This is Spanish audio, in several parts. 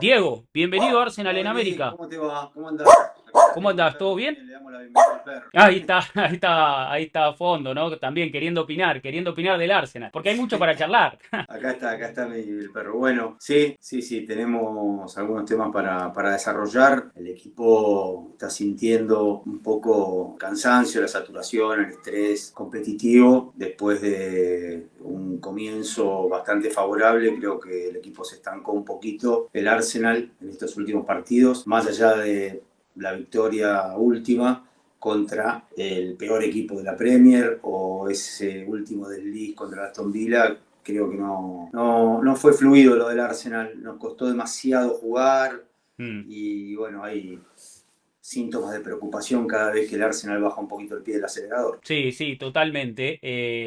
Diego, bienvenido a Arsenal en Oli, América. ¿cómo te va? ¿Cómo andás? Acá ¿Cómo tengo el andás? perro ¿Todo bien? también, le damos la bienvenida al perro. Ahí está, ahí está, ahí está a fondo, ¿no? También queriendo opinar del Arsenal, porque hay mucho para charlar. Acá está el perro. Bueno, sí, tenemos algunos temas para desarrollar. El equipo está sintiendo un poco cansancio, la saturación, el estrés competitivo. Después de un comienzo bastante favorable, creo que el equipo se estancó un poquito. El Arsenal en estos últimos partidos, más allá de la victoria última contra el peor equipo de la Premier o ese último del League contra Aston Villa, creo que no fue fluido lo del Arsenal, nos costó demasiado jugar Mm. y bueno, hay síntomas de preocupación cada vez que el Arsenal baja un poquito el pie del acelerador. Sí, sí, totalmente.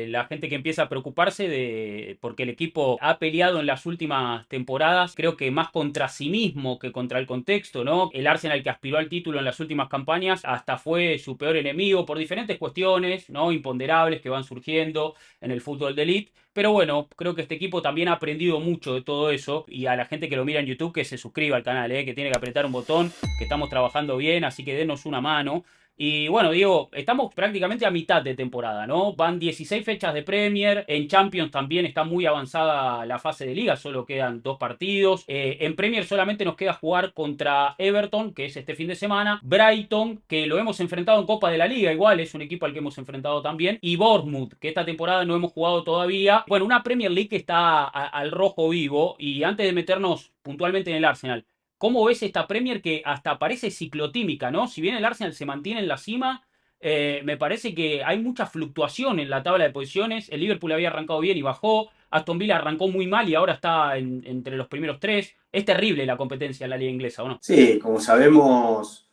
La gente que empieza a preocuparse porque el equipo ha peleado en las últimas temporadas, creo que más contra sí mismo que contra el contexto, ¿no? El Arsenal que aspiró al título en las últimas campañas hasta fue su peor enemigo por diferentes cuestiones, ¿no? Imponderables que van surgiendo en el fútbol de elite. Pero bueno, creo que este equipo también ha aprendido mucho de todo eso y a la gente que lo mira en YouTube que se suscriba al canal, que tiene que apretar un botón, que estamos trabajando bien, así que denos una mano. Y bueno, Diego, estamos prácticamente a mitad de temporada, ¿no? Van 16 fechas de Premier, en Champions también está muy avanzada la fase de liga, solo quedan dos partidos. En Premier solamente nos queda jugar contra Everton, que es este fin de semana, Brighton, que lo hemos enfrentado en Copa de la Liga, igual es un equipo al que hemos enfrentado también, y Bournemouth, que esta temporada no hemos jugado todavía. Bueno, una Premier League que está al rojo vivo, y antes de meternos puntualmente en el Arsenal, ¿cómo ves esta Premier que hasta parece ciclotímica, ¿no? Si bien el Arsenal se mantiene en la cima, me parece que hay mucha fluctuación en la tabla de posiciones. El Liverpool había arrancado bien y bajó. Aston Villa arrancó muy mal y ahora está entre los primeros tres. Es terrible la competencia en la liga inglesa, ¿o no? Sí, como sabemos,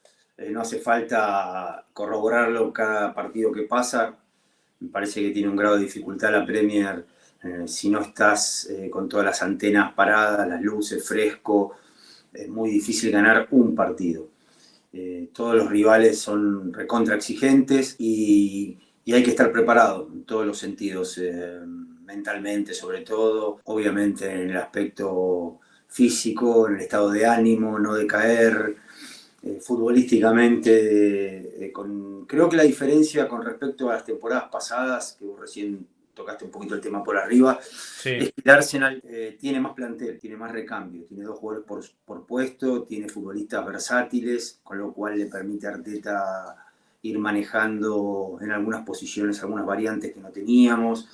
no hace falta corroborarlo cada partido que pasa. Me parece que tiene un grado de dificultad la Premier si no estás con todas las antenas paradas, las luces, fresco. Es muy difícil ganar un partido. Todos los rivales son recontra exigentes y hay que estar preparado en todos los sentidos, mentalmente sobre todo, obviamente en el aspecto físico, en el estado de ánimo, no decaer, futbolísticamente, creo que la diferencia con respecto a las temporadas pasadas, que vos recién tocaste un poquito el tema por arriba, Sí. es que el Arsenal tiene más plantel, tiene más recambio, tiene dos jugadores por puesto, tiene futbolistas versátiles, con lo cual le permite a Arteta ir manejando en algunas posiciones algunas variantes que no teníamos.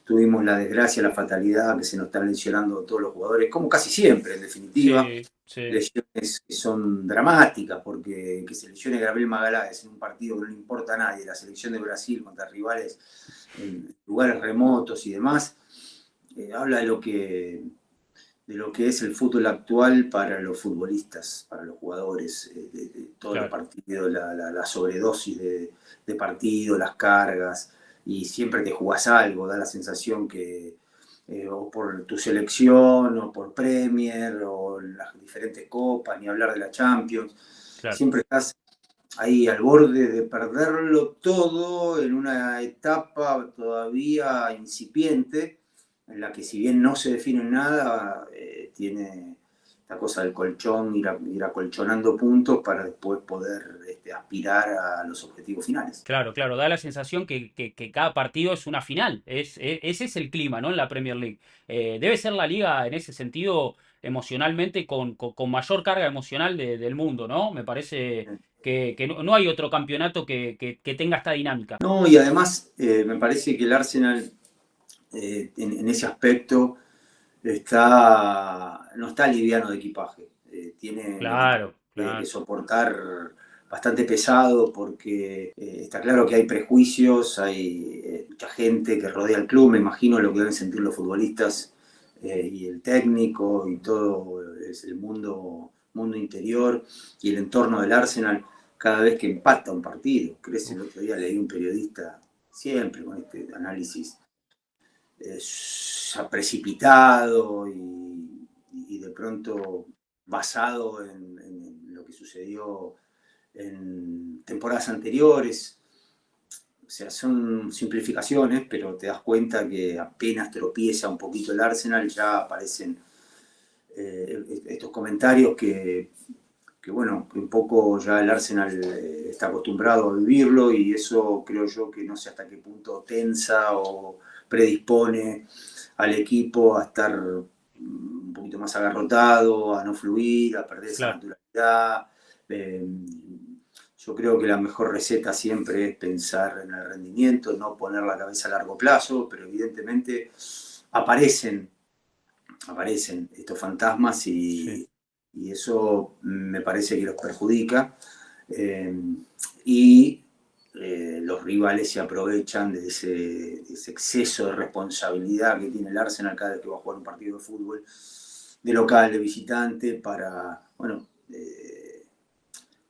Tuvimos la desgracia, la fatalidad que se nos están lesionando todos los jugadores, como casi siempre, en definitiva. Sí, sí. Lesiones que son dramáticas, porque que se lesione Gabriel Magaláes en un partido que no le importa a nadie, la selección de Brasil contra rivales en lugares remotos y demás, habla de lo que es el fútbol actual para los futbolistas, para los jugadores, de todos los Claro. partidos, la sobredosis de partido, las cargas, y siempre te jugás algo, da la sensación que o por tu selección, o por Premier, o las diferentes copas, ni hablar de la Champions, Claro. siempre estás ahí al borde de perderlo todo en una etapa todavía incipiente, en la que si bien no se define nada, tiene la cosa del colchón, ir acolchonando puntos para después poder aspirar a los objetivos finales. Claro, claro, da la sensación que cada partido es una final. Ese es el clima, ¿no? En la Premier League. Debe ser la liga en ese sentido emocionalmente con mayor carga emocional del mundo, ¿no? Me parece que no hay otro campeonato que tenga esta dinámica. No, y además me parece que el Arsenal en ese aspecto no está liviano de equipaje. Tiene un equipaje Claro, que claro. soportar bastante pesado porque está claro que hay prejuicios, hay mucha gente que rodea el club, me imagino lo que deben sentir los futbolistas y el técnico y todo es el mundo interior y el entorno del Arsenal cada vez que empata un partido. ¿Crees? El otro día leí un periodista siempre con este análisis precipitado y de pronto basado en lo que sucedió en temporadas anteriores. O sea, son simplificaciones, pero te das cuenta que apenas tropieza un poquito el Arsenal, ya aparecen estos comentarios que bueno, que un poco ya el Arsenal está acostumbrado a vivirlo y eso creo yo que no sé hasta qué punto tensa o predispone al equipo a estar un poquito más agarrotado, a no fluir, a perder esa Claro, naturalidad. Eh, yo creo que la mejor receta siempre es pensar en el rendimiento, no poner la cabeza a largo plazo, pero evidentemente aparecen, aparecen estos fantasmas sí, y eso me parece que los perjudica. Eh, y los rivales se aprovechan de ese exceso de responsabilidad que tiene el Arsenal cada vez que va a jugar un partido de fútbol, de local, de visitante, para, bueno,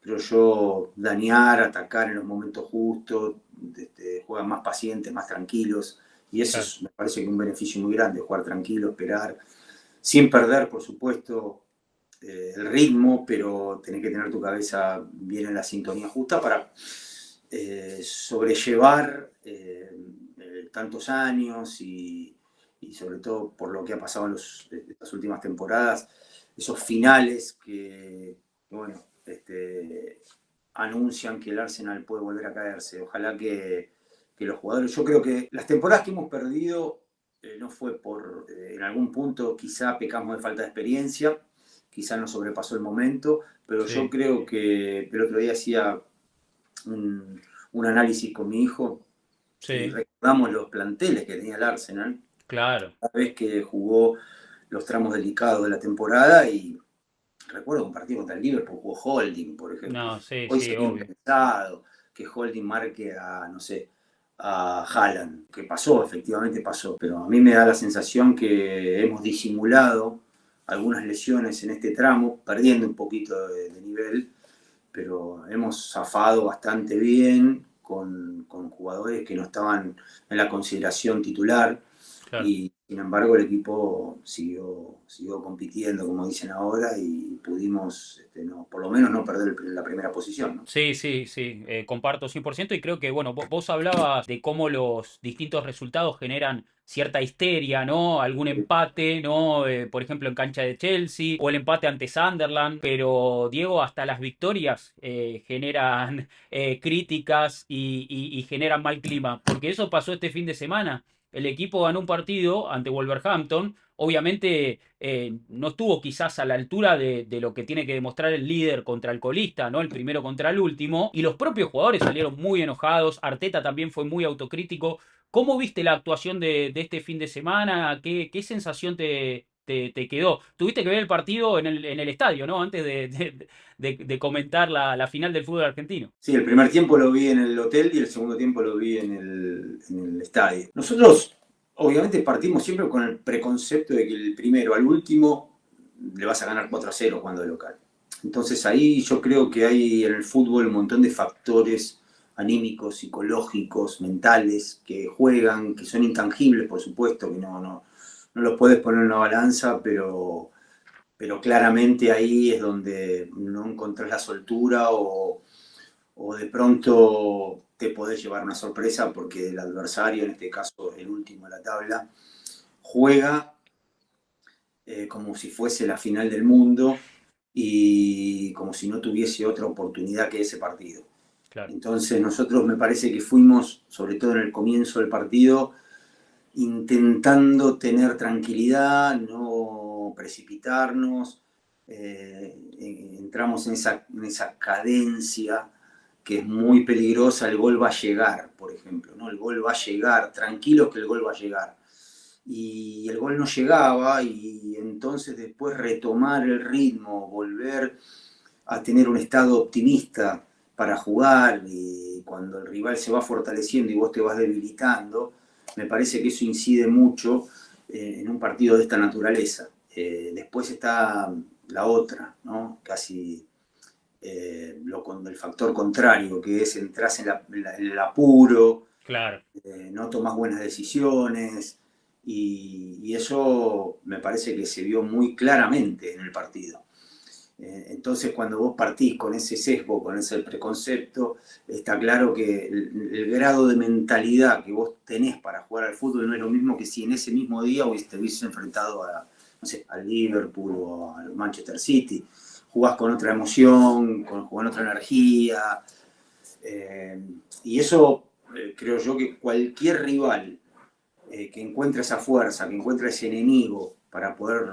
creo yo, dañar, atacar en los momentos justos, juegan más pacientes, más tranquilos, y eso claro. es, me parece que un beneficio muy grande, jugar tranquilo, esperar, sin perder, por supuesto, el ritmo, pero tenés que tener tu cabeza bien en la sintonía justa para sobrellevar tantos años y sobre todo por lo que ha pasado en estas últimas temporadas, esos finales que bueno, anuncian que el Arsenal puede volver a caerse. Ojalá que los jugadores, yo creo que las temporadas que hemos perdido no fue por, en algún punto quizá pecamos de falta de experiencia, quizá nos sobrepasó el momento, pero yo Sí, creo que el otro día hacía un análisis con mi hijo y sí, recordamos los planteles que tenía el Arsenal claro. cada vez que jugó los tramos delicados de la temporada y recuerdo un partido contra el Liverpool, jugó Holding, por ejemplo. No, sí, Hoy sí, sería obvio. impensado que Holding marque a, no sé, a Haaland, que pasó, efectivamente pasó, pero a mí me da la sensación que hemos disimulado algunas lesiones en este tramo, perdiendo un poquito de nivel, pero hemos zafado bastante bien con jugadores que no estaban en la consideración titular Claro. y sin embargo el equipo siguió compitiendo, como dicen ahora, y pudimos no, por lo menos no perder la primera posición, ¿no? Sí, sí, sí, comparto 100% y creo que, bueno, vos hablabas de cómo los distintos resultados generan cierta histeria, ¿no? Algún empate, ¿no? Por ejemplo, en cancha de Chelsea o el empate ante Sunderland, pero Diego, hasta las victorias generan críticas y generan mal clima, porque eso pasó este fin de semana. El equipo ganó un partido ante Wolverhampton. Obviamente no estuvo quizás a la altura de lo que tiene que demostrar el líder contra el colista, ¿no? El primero contra el último. Y los propios jugadores salieron muy enojados. Arteta también fue muy autocrítico. ¿Cómo viste la actuación de este fin de semana? ¿Qué sensación te quedó? Tuviste que ver el partido en el estadio, ¿no? Antes de comentar la final del fútbol argentino. Sí, el primer tiempo lo vi en el hotel y el segundo tiempo lo vi en el estadio. Nosotros, obviamente, partimos siempre con el preconcepto de que el primero al último le vas a ganar 4-0 cuando es local. Entonces ahí yo creo que hay en el fútbol un montón de factores anímicos, psicológicos, mentales, que juegan, que son intangibles, por supuesto, que no los puedes poner en una balanza, pero claramente ahí es donde no encontrás la soltura o de pronto te podés llevar una sorpresa porque el adversario, en este caso el último de la tabla, juega como si fuese la final del mundo y como si no tuviese otra oportunidad que ese partido. Claro. Entonces nosotros me parece que fuimos, sobre todo en el comienzo del partido, intentando tener tranquilidad, no precipitarnos, entramos en esa cadencia que es muy peligrosa, el gol va a llegar, por ejemplo, ¿no? El gol va a llegar, tranquilos que el gol va a llegar. Y el gol no llegaba y entonces después retomar el ritmo, volver a tener un estado optimista para jugar y cuando el rival se va fortaleciendo y vos te vas debilitando, me parece que eso incide mucho en un partido de esta naturaleza. Después está la otra, ¿no? Casi el factor contrario, que es entras en el apuro, Claro. no tomas buenas decisiones y eso me parece que se vio muy claramente en el partido. Entonces, cuando vos partís con ese sesgo, con ese preconcepto, está claro que el grado de mentalidad que vos tenés para jugar al fútbol no es lo mismo que si en ese mismo día te hubieses enfrentado no sé, al Liverpool o al Manchester City. Jugás con otra emoción, con otra energía. Y eso creo yo que cualquier rival que encuentre esa fuerza, que encuentre ese enemigo para poder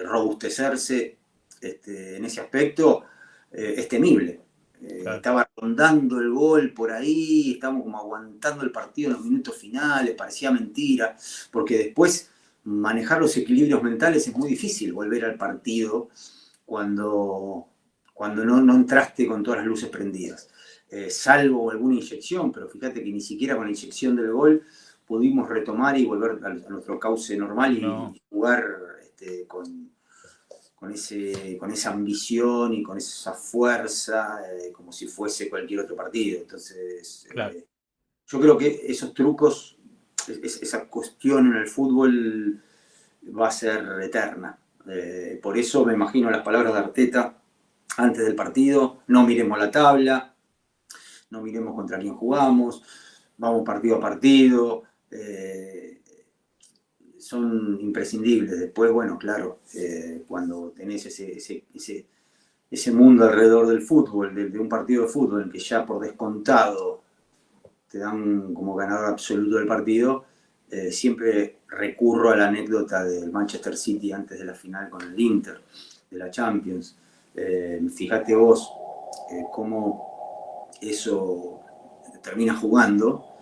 robustecerse en ese aspecto, es temible. Claro. Estaba rondando el gol por ahí, estábamos como aguantando el partido en los minutos finales, parecía mentira, porque después manejar los equilibrios mentales es muy difícil, volver al partido cuando, cuando no entraste con todas las luces prendidas. Salvo alguna inyección, pero fíjate que ni siquiera con la inyección del gol pudimos retomar y volver a nuestro cauce normal No, y jugar con esa ambición y con esa fuerza, como si fuese cualquier otro partido. Entonces, claro. yo creo que esos trucos, esa cuestión en el fútbol va a ser eterna. Por eso me imagino las palabras de Arteta antes del partido: no miremos la tabla, no miremos contra quién jugamos, vamos partido a partido. Son imprescindibles. Después, bueno, claro, cuando tenés ese mundo alrededor del fútbol, de un partido de fútbol, en que ya por descontado te dan como ganador absoluto del partido, siempre recurro a la anécdota del Manchester City antes de la final con el Inter de la Champions. Fíjate vos cómo eso termina jugando,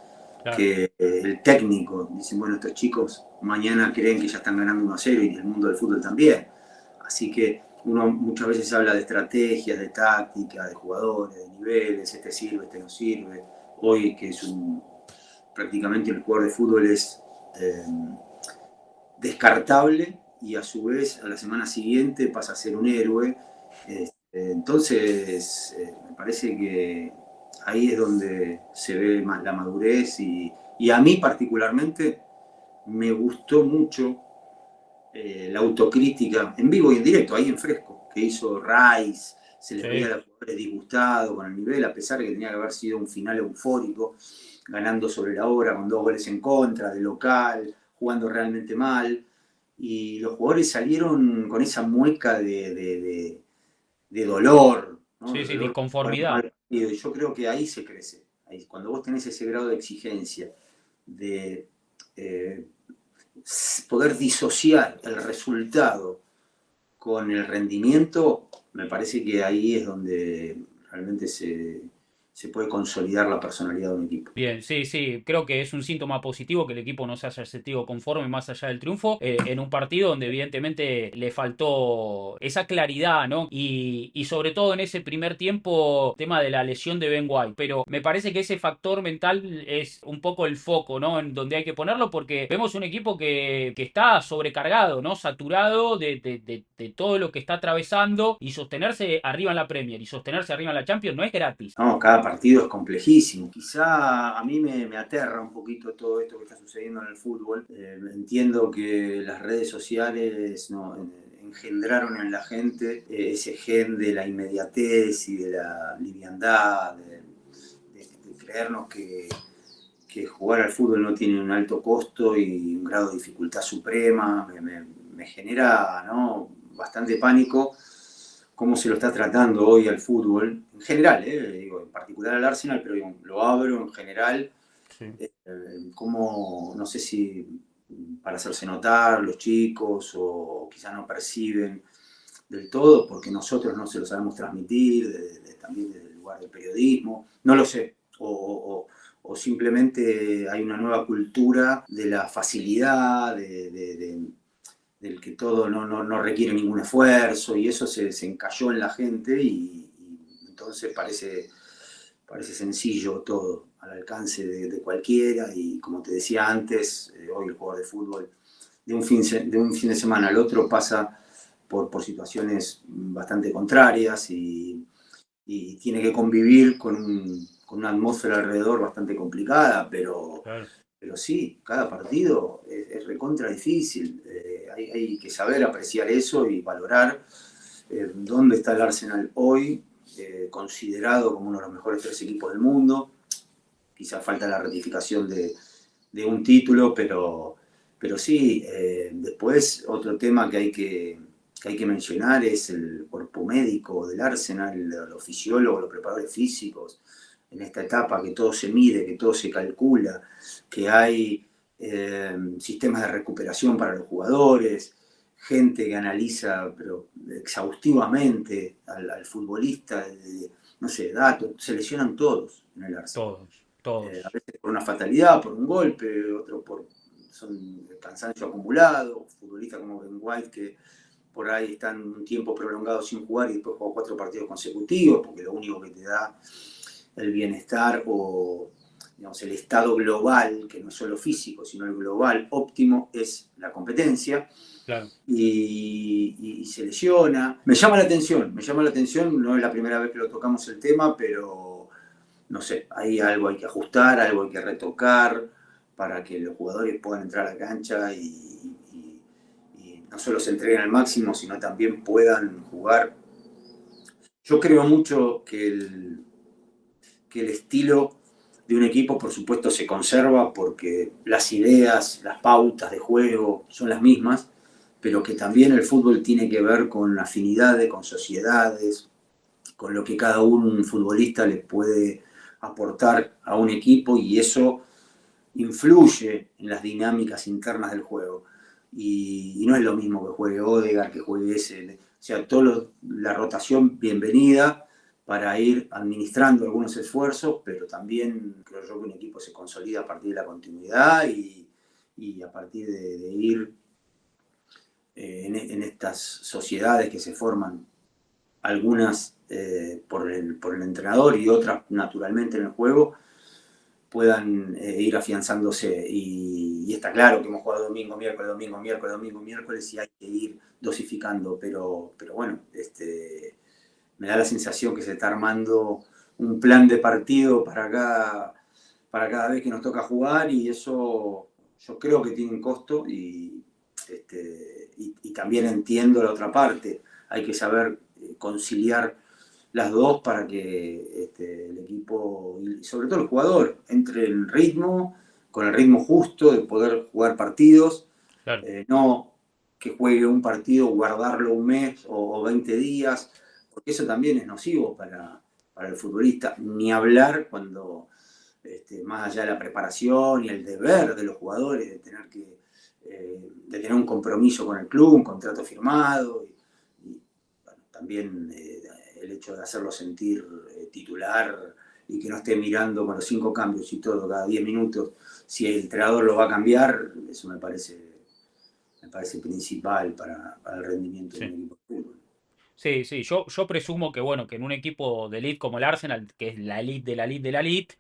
Claro. que el técnico dice, bueno, estos chicos mañana creen que ya están ganando 1-0 y el mundo del fútbol también. Así que uno muchas veces habla de estrategias, de táctica, de jugadores, de niveles, este sirve, este no sirve. Hoy que prácticamente el jugador de fútbol es descartable y a su vez a la semana siguiente pasa a ser un héroe. Entonces, me parece que ahí es donde se ve más la madurez y a mí particularmente me gustó mucho la autocrítica en vivo y en directo, ahí en fresco, que hizo Rice. Se les veía a Sí. los jugadores disgustados con el nivel, a pesar de que tenía que haber sido un final eufórico, ganando sobre la hora con 2 goles en contra, de local, jugando realmente mal. Y los jugadores salieron con esa mueca de dolor, ¿no? Sí, De sí, dolor por jugar un disconformidad. mal partido. Y yo creo que ahí se crece. Ahí, cuando vos tenés ese grado de exigencia, de eh, poder disociar el resultado con el rendimiento, me parece que ahí es donde realmente se puede consolidar la personalidad de un equipo. Bien, sí, sí, creo que es un síntoma positivo que el equipo no se haya sentido conforme más allá del triunfo en un partido donde evidentemente le faltó esa claridad, ¿no? Y sobre todo en ese primer tiempo, tema de la lesión de Ben White, pero me parece que ese factor mental es un poco el foco, ¿no? En donde hay que ponerlo porque vemos un equipo que está sobrecargado, ¿no? Saturado de todo lo que está atravesando y sostenerse arriba en la Premier y sostenerse arriba en la Champions no es gratis. No, cada partido es complejísimo. Quizá a mí me aterra un poquito todo esto que está sucediendo en el fútbol. Entiendo que las redes sociales, ¿no?, engendraron en la gente ese gen de la inmediatez y de la liviandad, de creernos que jugar al fútbol no tiene un alto costo y un grado de dificultad suprema. Me genera, ¿no?, bastante pánico cómo se lo está tratando hoy al fútbol, en general, digo, en particular al Arsenal, pero digo, lo abro en general, Sí. como, no sé si para hacerse notar los chicos o quizá no perciben del todo porque nosotros no se lo sabemos transmitir, también desde el lugar del periodismo, no lo sé, o simplemente hay una nueva cultura de la facilidad, del que todo no requiere ningún esfuerzo y eso se encalló en la gente y entonces parece sencillo todo, al alcance de cualquiera y como te decía antes, hoy el jugador de fútbol de un fin de semana al otro pasa por situaciones bastante contrarias y tiene que convivir con una atmósfera alrededor bastante complicada, Claro. pero sí, cada partido es recontra difícil. Hay que saber apreciar eso y valorar dónde está el Arsenal hoy, considerado como uno de los mejores 3 equipos del mundo. Quizás falta la ratificación de un título, pero Pero sí, después otro tema que hay que mencionar es el cuerpo médico del Arsenal, los fisiólogos, los preparadores físicos, en esta etapa que todo se mide, que todo se calcula, que hay sistemas de recuperación para los jugadores, gente que analiza pero exhaustivamente al futbolista, no sé, datos, se lesionan todos en el Arsenal. Todos, todos. A veces por una fatalidad, por un golpe, otro por son cansancio acumulado, futbolistas como Ben White que por ahí están un tiempo prolongado sin jugar y después juega 4 partidos consecutivos, porque lo único que te da el bienestar o digamos, el estado global, que no es solo físico, sino el global óptimo, es la competencia. Claro. Y se lesiona. Me llama la atención, no es la primera vez que lo tocamos el tema, pero no sé, ahí algo hay que ajustar, algo hay que retocar para que los jugadores puedan entrar a la cancha y no solo se entreguen al máximo, sino también puedan jugar. Yo creo mucho que el estilo de un equipo, por supuesto, se conserva porque las ideas, las pautas de juego son las mismas, pero que también el fútbol tiene que ver con afinidades, con sociedades, con lo que cada un futbolista le puede aportar a un equipo y eso influye en las dinámicas internas del juego. Y no es lo mismo que juegue Odegaard, que juegue ese. O sea, la rotación bienvenida para ir administrando algunos esfuerzos, pero también creo yo que un equipo se consolida a partir de la continuidad y a partir de ir en estas sociedades que se forman, algunas por el entrenador y otras naturalmente en el juego, puedan ir afianzándose. Y está claro que hemos jugado domingo, miércoles, domingo, miércoles, domingo, miércoles y hay que ir dosificando, pero bueno, me da la sensación que se está armando un plan de partido para cada vez que nos toca jugar y eso yo creo que tiene un costo y también entiendo la otra parte. Hay que saber conciliar las dos para que el equipo y sobre todo el jugador entre en ritmo, con el ritmo justo de poder jugar partidos, Claro. no que juegue un partido, guardarlo un mes o 20 días, porque eso también es nocivo para el futbolista, ni hablar cuando más allá de la preparación y el deber de los jugadores de tener un compromiso con el club, un contrato firmado, y bueno, también el hecho de hacerlo sentir titular y que no esté mirando con los 5 cambios y todo cada 10 minutos, si el entrenador lo va a cambiar, eso me parece principal para el rendimiento de un Sí. equipo de fútbol. Sí, sí, yo presumo que bueno, que en un equipo de elite como el Arsenal, que es la elite de la elite de la elite,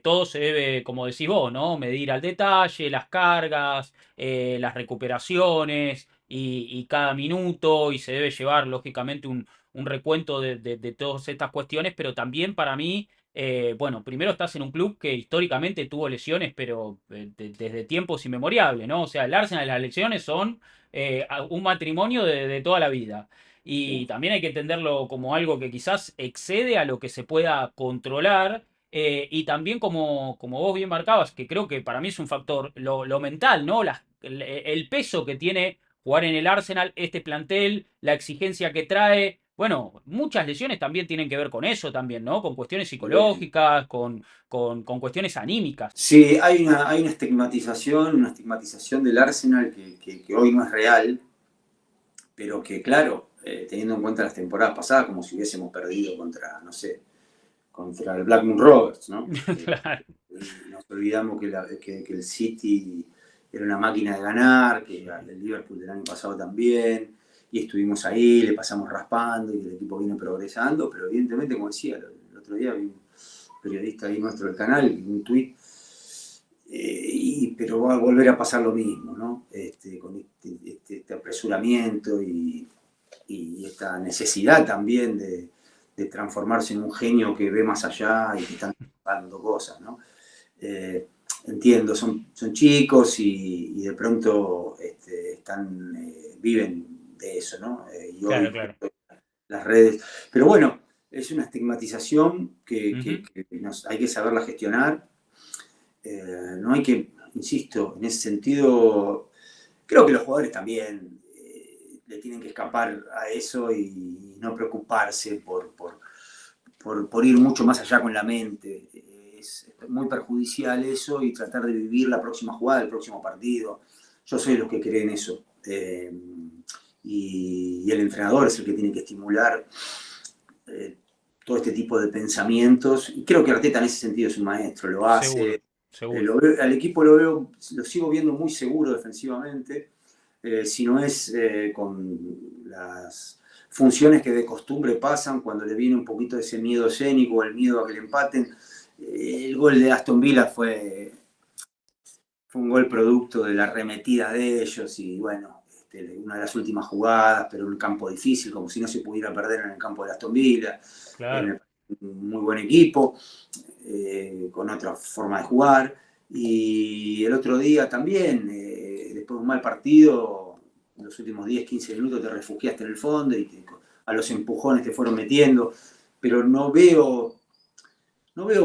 todo se debe, como decís vos, ¿no? Medir al detalle, las cargas, las recuperaciones y cada minuto, y se debe llevar, lógicamente, un recuento de todas estas cuestiones, pero también para mí, bueno, primero estás en un club que históricamente tuvo lesiones, pero desde tiempos inmemorables, ¿no? O sea, el Arsenal, las lesiones son un matrimonio de toda la vida. Y Sí. también hay que entenderlo como algo que quizás excede a lo que se pueda controlar. Y también como vos bien marcabas, que creo que para mí es un factor, lo mental, ¿no? El peso que tiene jugar en el Arsenal, este plantel, la exigencia que trae. Bueno, muchas lesiones también tienen que ver con eso también, ¿no? Con cuestiones psicológicas, con cuestiones anímicas. Sí, hay una estigmatización del Arsenal que hoy no es real, pero que claro, teniendo en cuenta las temporadas pasadas, como si hubiésemos perdido contra, no sé, contra el Blackburn Rovers, ¿no? Claro. Nos olvidamos que el City era una máquina de ganar, que el Liverpool del año pasado también, y estuvimos ahí, le pasamos raspando y el equipo viene progresando, pero evidentemente, como decía, el otro día vi un periodista ahí nuestro del canal, un tuit, pero va a volver a pasar lo mismo, ¿no? Con este apresuramiento y esta necesidad también de transformarse en un genio que ve más allá y que están dando cosas, ¿no? Entiendo, son chicos y de pronto viven de eso, ¿no? Y Claro, hoy claro. las redes. Pero bueno, es una estigmatización Ujú. hay que saberla gestionar. No hay que, insisto, en ese sentido, creo que los jugadores también le tienen que escapar a eso y no preocuparse por ir mucho más allá con la mente. Es muy perjudicial eso y tratar de vivir la próxima jugada, el próximo partido. Yo soy de los que creen eso. Y el entrenador es el que tiene que estimular todo este tipo de pensamientos. Y creo que Arteta en ese sentido es un maestro, lo Seguro, hace. seguro. Al equipo lo sigo viendo muy seguro defensivamente, si no es con las funciones que de costumbre pasan cuando le viene un poquito de ese miedo escénico, el miedo a que le empaten. El gol de Aston Villa fue un gol producto de la arremetida de ellos y bueno, una de las últimas jugadas, pero en un campo difícil, como si no se pudiera perder en el campo de Aston Villa. Claro. Un muy buen equipo, con otra forma de jugar. Y el otro día también, después de un mal partido, en los últimos 10, 15 minutos te refugiaste en el fondo y a los empujones te fueron metiendo, pero no veo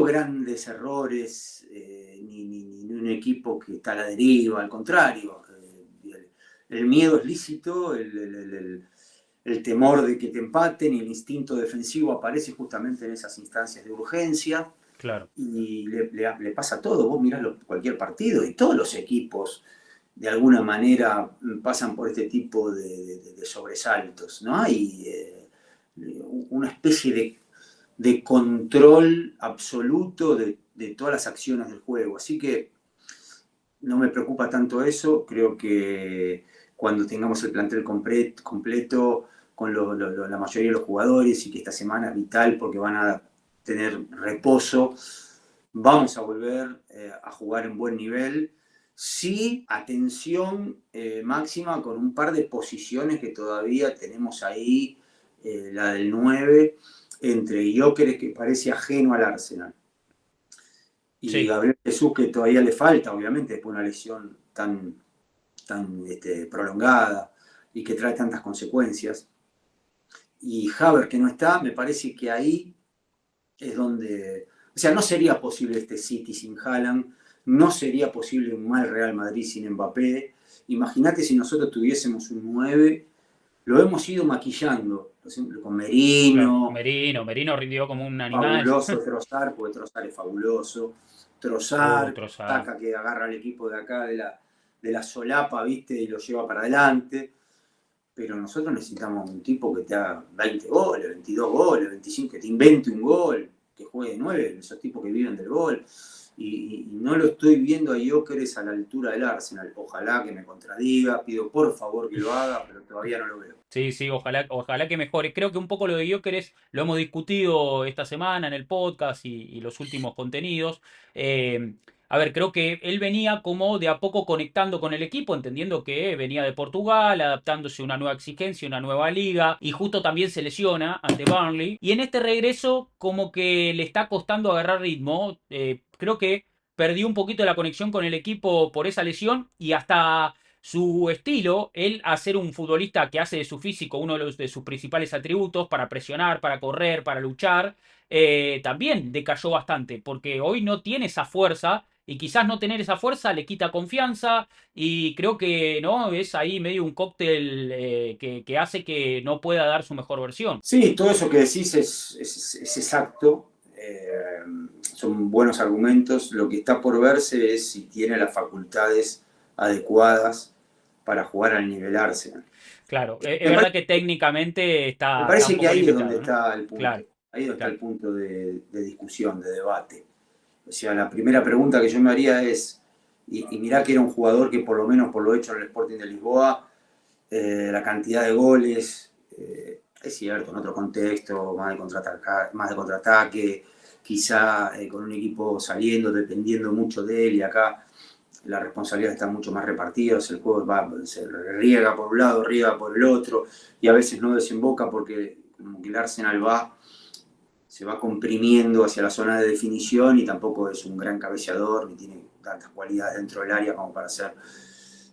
grandes errores, ni un equipo que está a la deriva, al contrario. El miedo es lícito, el temor de que te empaten y el instinto defensivo aparece justamente en esas instancias de urgencia. Claro. Y le pasa a todo. Vos mirás cualquier partido y todos los equipos de alguna manera pasan por este tipo de sobresaltos, ¿no? Hay una especie de control absoluto de todas las acciones del juego. Así que no me preocupa tanto eso. Creo que cuando tengamos el plantel completo con la mayoría de los jugadores y que esta semana es vital porque van a tener reposo, vamos a volver a jugar en buen nivel. Sí, atención máxima con un par de posiciones que todavía tenemos ahí, la del 9, entre Gyökeres, que parece ajeno al Arsenal, y Sí. Gabriel Jesús, que todavía le falta, obviamente, después de una lesión tan prolongada y que trae tantas consecuencias. Y Havertz, que no está, me parece que ahí es donde... O sea, no sería posible este City sin Haaland, no sería posible un mal Real Madrid sin Mbappé. Imagínate si nosotros tuviésemos un 9, lo hemos ido maquillando, con Claro. Merino, Merino rindió como un animal. fabuloso Trossard, porque Trossard es fabuloso. Trossard, Trossard. saca que agarra al equipo de acá de la solapa, ¿viste? Y lo lleva para adelante. Pero nosotros necesitamos un tipo que te haga 20 goles, 22 goles, 25, que te invente un gol, que juegue de 9, esos tipos que viven del gol. Y no lo estoy viendo a Gyökeres a la altura del Arsenal. Ojalá que me contradiga, pido por favor que lo haga, pero todavía no lo veo. Sí, sí, ojalá que mejore. Creo que un poco lo de Gyökeres lo hemos discutido esta semana en el podcast y los últimos contenidos. Eh, a ver, creo que él venía como de a poco conectando con el equipo, entendiendo que venía de Portugal, adaptándose a una nueva exigencia, una nueva liga, y justo también se lesiona ante Burnley. Y en este regreso como que le está costando agarrar ritmo. Creo que perdió un poquito la conexión con el equipo por esa lesión y hasta su estilo, él a ser un futbolista que hace de su físico uno de sus principales atributos para presionar, para correr, para luchar, también decayó bastante, porque hoy no tiene esa fuerza y quizás no tener esa fuerza le quita confianza y creo que no es ahí medio un cóctel que hace que no pueda dar su mejor versión. Sí, todo eso que decís es exacto. Son buenos argumentos. Lo que está por verse es si tiene las facultades adecuadas para jugar al nivel Arsenal. Claro, es Me verdad parece, que técnicamente me está un parece que poco ahí es donde limitado, ¿no? está el punto. Claro, Ahí es donde está claro. el punto de discusión, de debate. O sea, la primera pregunta que yo me haría es, y mirá que era un jugador que por lo menos por lo hecho en el Sporting de Lisboa, la cantidad de goles, es cierto, en otro contexto, más de contraataque, quizá con un equipo saliendo, dependiendo mucho de él, y acá la responsabilidad está mucho más repartida, el juego se riega por un lado, riega por el otro, y a veces no desemboca porque como que el Arsenal se va comprimiendo hacia la zona de definición y tampoco es un gran cabeceador, ni tiene tantas cualidades dentro del área como para ser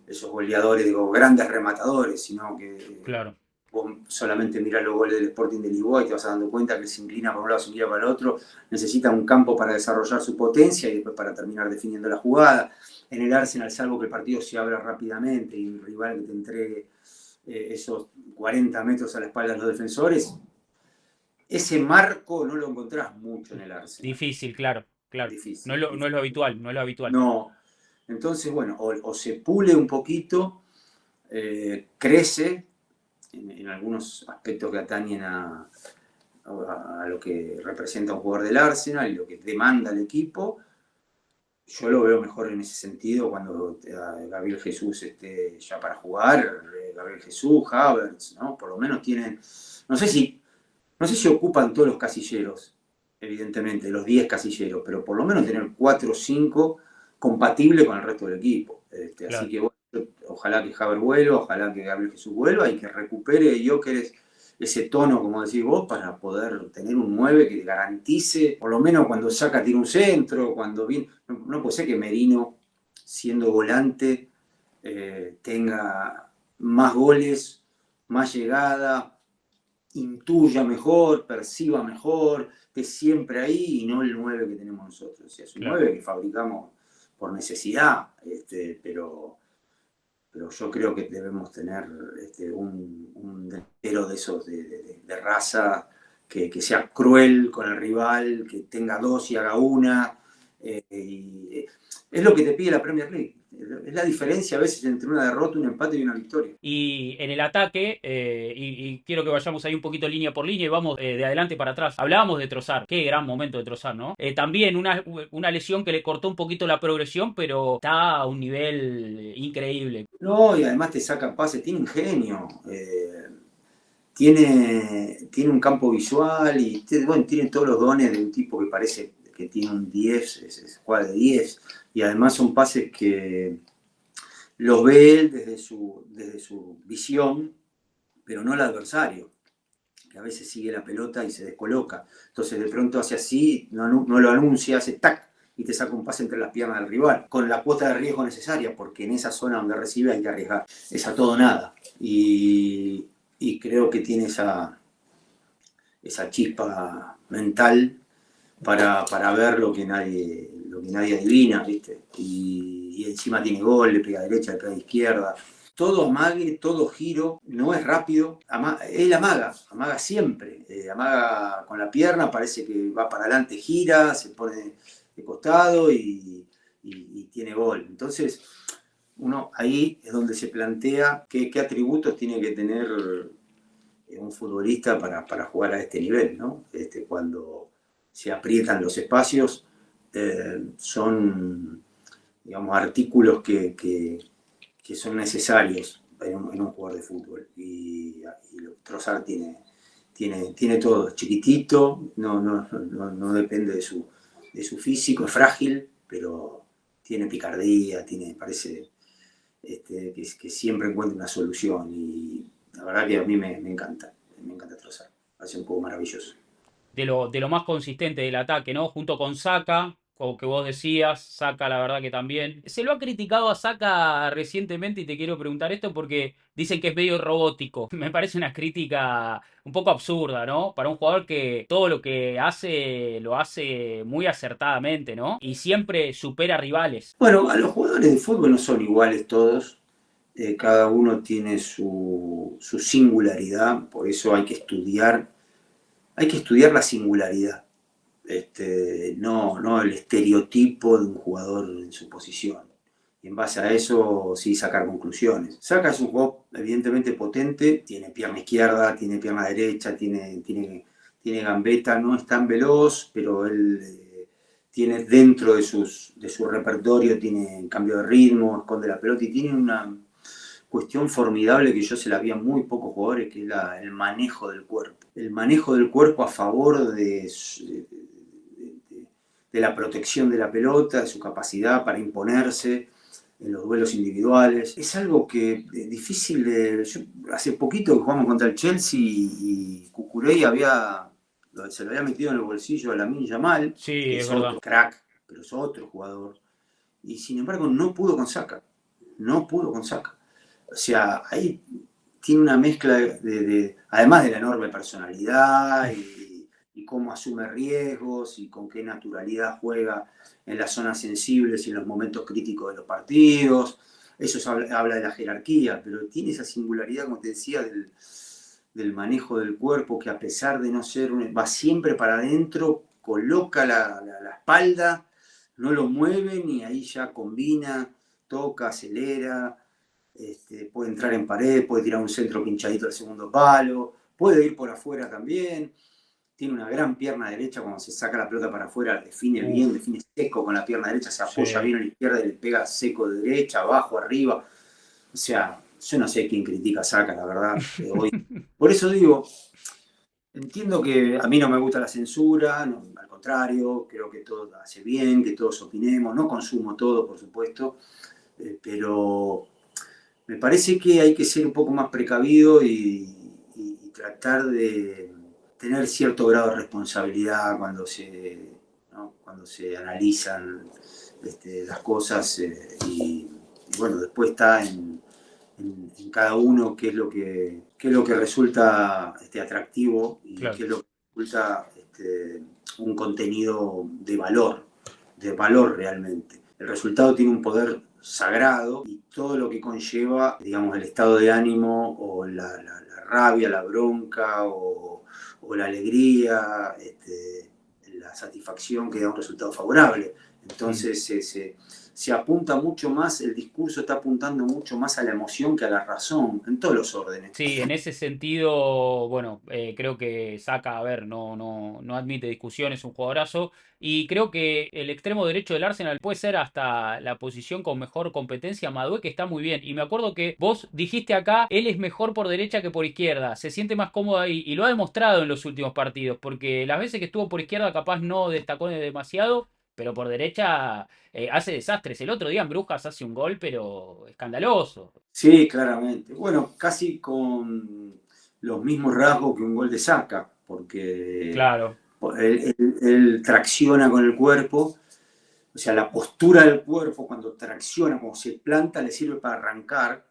esos goleadores, digo, grandes rematadores, sino que Claro. vos solamente mirás los goles del Sporting de Lisboa y te vas dando cuenta que se inclina para un lado, se inclina para el otro, necesita un campo para desarrollar su potencia y después para terminar definiendo la jugada. En el Arsenal, salvo que el partido se abra rápidamente y un rival que te entregue esos 40 metros a la espalda de los defensores, ese marco no lo encontrás mucho en el Arsenal. Difícil, claro, claro. Difícil, No es lo difícil. habitual, no es lo habitual. No. Entonces, bueno, o se pule un poquito, crece en algunos aspectos que atañen a lo que representa un jugador del Arsenal y lo que demanda el equipo. Yo lo veo mejor en ese sentido cuando Gabriel Jesús esté ya para jugar, Gabriel Jesús, Havertz, ¿no? Por lo menos tienen, no sé si ocupan todos los casilleros, evidentemente, los 10 casilleros, pero por lo menos tener 4 o 5 compatibles con el resto del equipo. Claro. Así que bueno, ojalá que Havertz vuelva, ojalá que Gabriel Jesús vuelva y que recupere Gyökeres ese tono, como decís vos, para poder tener un 9 que garantice, por lo menos cuando saca, tira un centro, cuando viene. No puede ser que Merino, siendo volante, tenga más goles, más llegada, intuya mejor, perciba mejor, esté siempre ahí y no el 9 que tenemos nosotros. O sea, es un Claro. 9 que fabricamos por necesidad, pero yo creo que debemos tener un delantero de esos de raza que sea cruel con el rival, que tenga dos y haga una. Es lo que te pide la Premier League. Es la diferencia a veces entre una derrota, un empate y una victoria. Y en el ataque, y quiero que vayamos ahí un poquito línea por línea y vamos de adelante para atrás. Hablábamos de Trossard, qué gran momento de Trossard, ¿no? También una lesión que le cortó un poquito la progresión, pero está a un nivel increíble. No, y además te saca pases, tiene un genio. Tiene un campo visual y bueno, tiene todos los dones de un tipo que parece que tiene un 10, juega de 10. Y además son pases que los ve él desde su visión, pero no el adversario, que a veces sigue la pelota y se descoloca. Entonces de pronto hace así, no lo anuncia, hace tac y te saca un pase entre las piernas del rival, con la cuota de riesgo necesaria, porque en esa zona donde recibe hay que arriesgar. Es a todo nada. Y creo que tiene esa chispa mental para ver lo que nadie adivina, ¿viste? Y encima tiene gol, le pega a derecha, le pega a izquierda. Todo amague, todo giro, no es rápido. Él amaga siempre. Amaga con la pierna, parece que va para adelante, gira, se pone de costado y tiene gol. Entonces, uno ahí es donde se plantea qué atributos tiene que tener un futbolista para jugar a este nivel, ¿no? Cuando se aprietan los espacios, son, digamos, artículos que son necesarios en un jugador de fútbol. Y Trossard tiene todo, es chiquitito, no depende de su físico, es frágil, pero tiene picardía, parece que siempre encuentra una solución. Y la verdad que a mí me encanta Trossard, hace un juego maravilloso. De lo más consistente del ataque, ¿no? Junto con Saka, como que vos decías, Saka la verdad que también. Se lo ha criticado a Saka recientemente y te quiero preguntar esto porque dicen que es medio robótico. Me parece una crítica un poco absurda, ¿no? Para un jugador que todo lo que hace lo hace muy acertadamente, ¿no? Y siempre supera rivales. Bueno, a los jugadores de fútbol no son iguales todos. Cada uno tiene su singularidad, por eso hay que estudiar la singularidad, no el estereotipo de un jugador en su posición. Y en base a eso sí sacar conclusiones. Saka es un jugador evidentemente potente, tiene pierna izquierda, tiene pierna derecha, tiene gambeta, no es tan veloz, pero él tiene dentro de su repertorio, tiene cambio de ritmo, esconde la pelota y tiene una cuestión formidable que yo se la vi a muy pocos jugadores, que es el manejo del cuerpo. El manejo del cuerpo a favor de la protección de la pelota, de su capacidad para imponerse en los duelos individuales. Es algo que es difícil de... Hace poquito que jugamos contra el Chelsea y Cucurella se lo había metido en el bolsillo a Lamine Yamal, Sí, que es es verdad. otro crack, pero es otro jugador. Y sin embargo no pudo con Saka. No pudo con Saka. O sea, ahí tiene una mezcla además de la enorme personalidad y cómo asume riesgos y con qué naturalidad juega en las zonas sensibles y en los momentos críticos de los partidos. Eso habla de la jerarquía, pero tiene esa singularidad, como te decía, del manejo del cuerpo, que a pesar de no ser, va siempre para adentro, coloca la espalda, no lo mueve y ahí ya combina, toca, acelera, puede entrar en pared, puede tirar un centro pinchadito al segundo palo, puede ir por afuera también. Tiene una gran pierna derecha, cuando se saca la pelota para afuera, define bien, Uf, define seco con la pierna derecha, se apoya sí. bien a la izquierda y le pega seco de derecha, abajo, arriba. O sea, yo no sé quién critica a Saka, la verdad, hoy. Por eso digo, entiendo que a mí no me gusta la censura, no, al contrario, creo que todo hace bien, que todos opinemos, no consumo todo, por supuesto, pero me parece que hay que ser un poco más precavido y tratar de tener cierto grado de responsabilidad ¿no? Cuando se analizan las cosas y bueno, después está en cada uno qué es lo que resulta atractivo y Claro. qué es lo que resulta un contenido de valor realmente. El resultado tiene un poder sagrado y todo lo que conlleva, digamos, el estado de ánimo o la rabia, la bronca o la alegría, la satisfacción que da un resultado favorable. Mm. Entonces se apunta mucho más, el discurso está apuntando mucho más a la emoción que a la razón, en todos los órdenes. Sí, en ese sentido, bueno, creo que Saka, a ver, no admite discusión, es un jugadorazo. Y creo que el extremo derecho del Arsenal puede ser hasta la posición con mejor competencia. Madueke está muy bien. Y me acuerdo que vos dijiste acá, él es mejor por derecha que por izquierda. Se siente más cómodo ahí. Y lo ha demostrado en los últimos partidos. Porque las veces que estuvo por izquierda capaz no destacó demasiado. Pero por derecha hace desastres. El otro día en Brujas hace un gol, pero escandaloso. Sí, claramente. Bueno, casi con los mismos rasgos que un gol de Saka, porque Claro. él tracciona con el cuerpo, o sea, la postura del cuerpo cuando tracciona, cuando se planta, le sirve para arrancar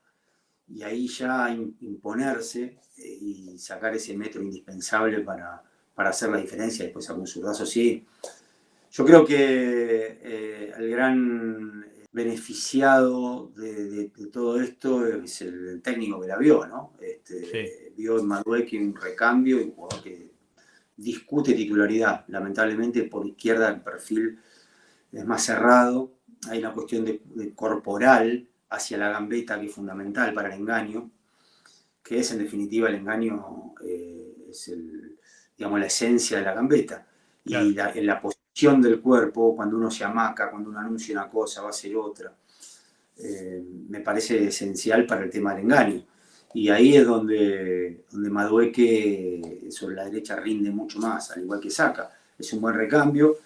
y ahí ya imponerse y sacar ese metro indispensable para hacer la diferencia. Después algún zurdazo, sí. Yo creo que el gran beneficiado de todo esto es el técnico que la vio, ¿no? Sí. Vio en Madueque un recambio y un jugador que discute titularidad. Lamentablemente por izquierda el perfil es más cerrado, hay una cuestión de corporal hacia la gambeta que es fundamental para el engaño, que es en definitiva el engaño, es digamos, la esencia de la gambeta. Y Claro. en la posición del cuerpo, cuando uno se amaca, cuando uno anuncia una cosa, va a ser otra, me parece esencial para el tema del engaño. Y ahí es donde Madueque sobre la derecha rinde mucho más, al igual que Saka. Es un buen recambio.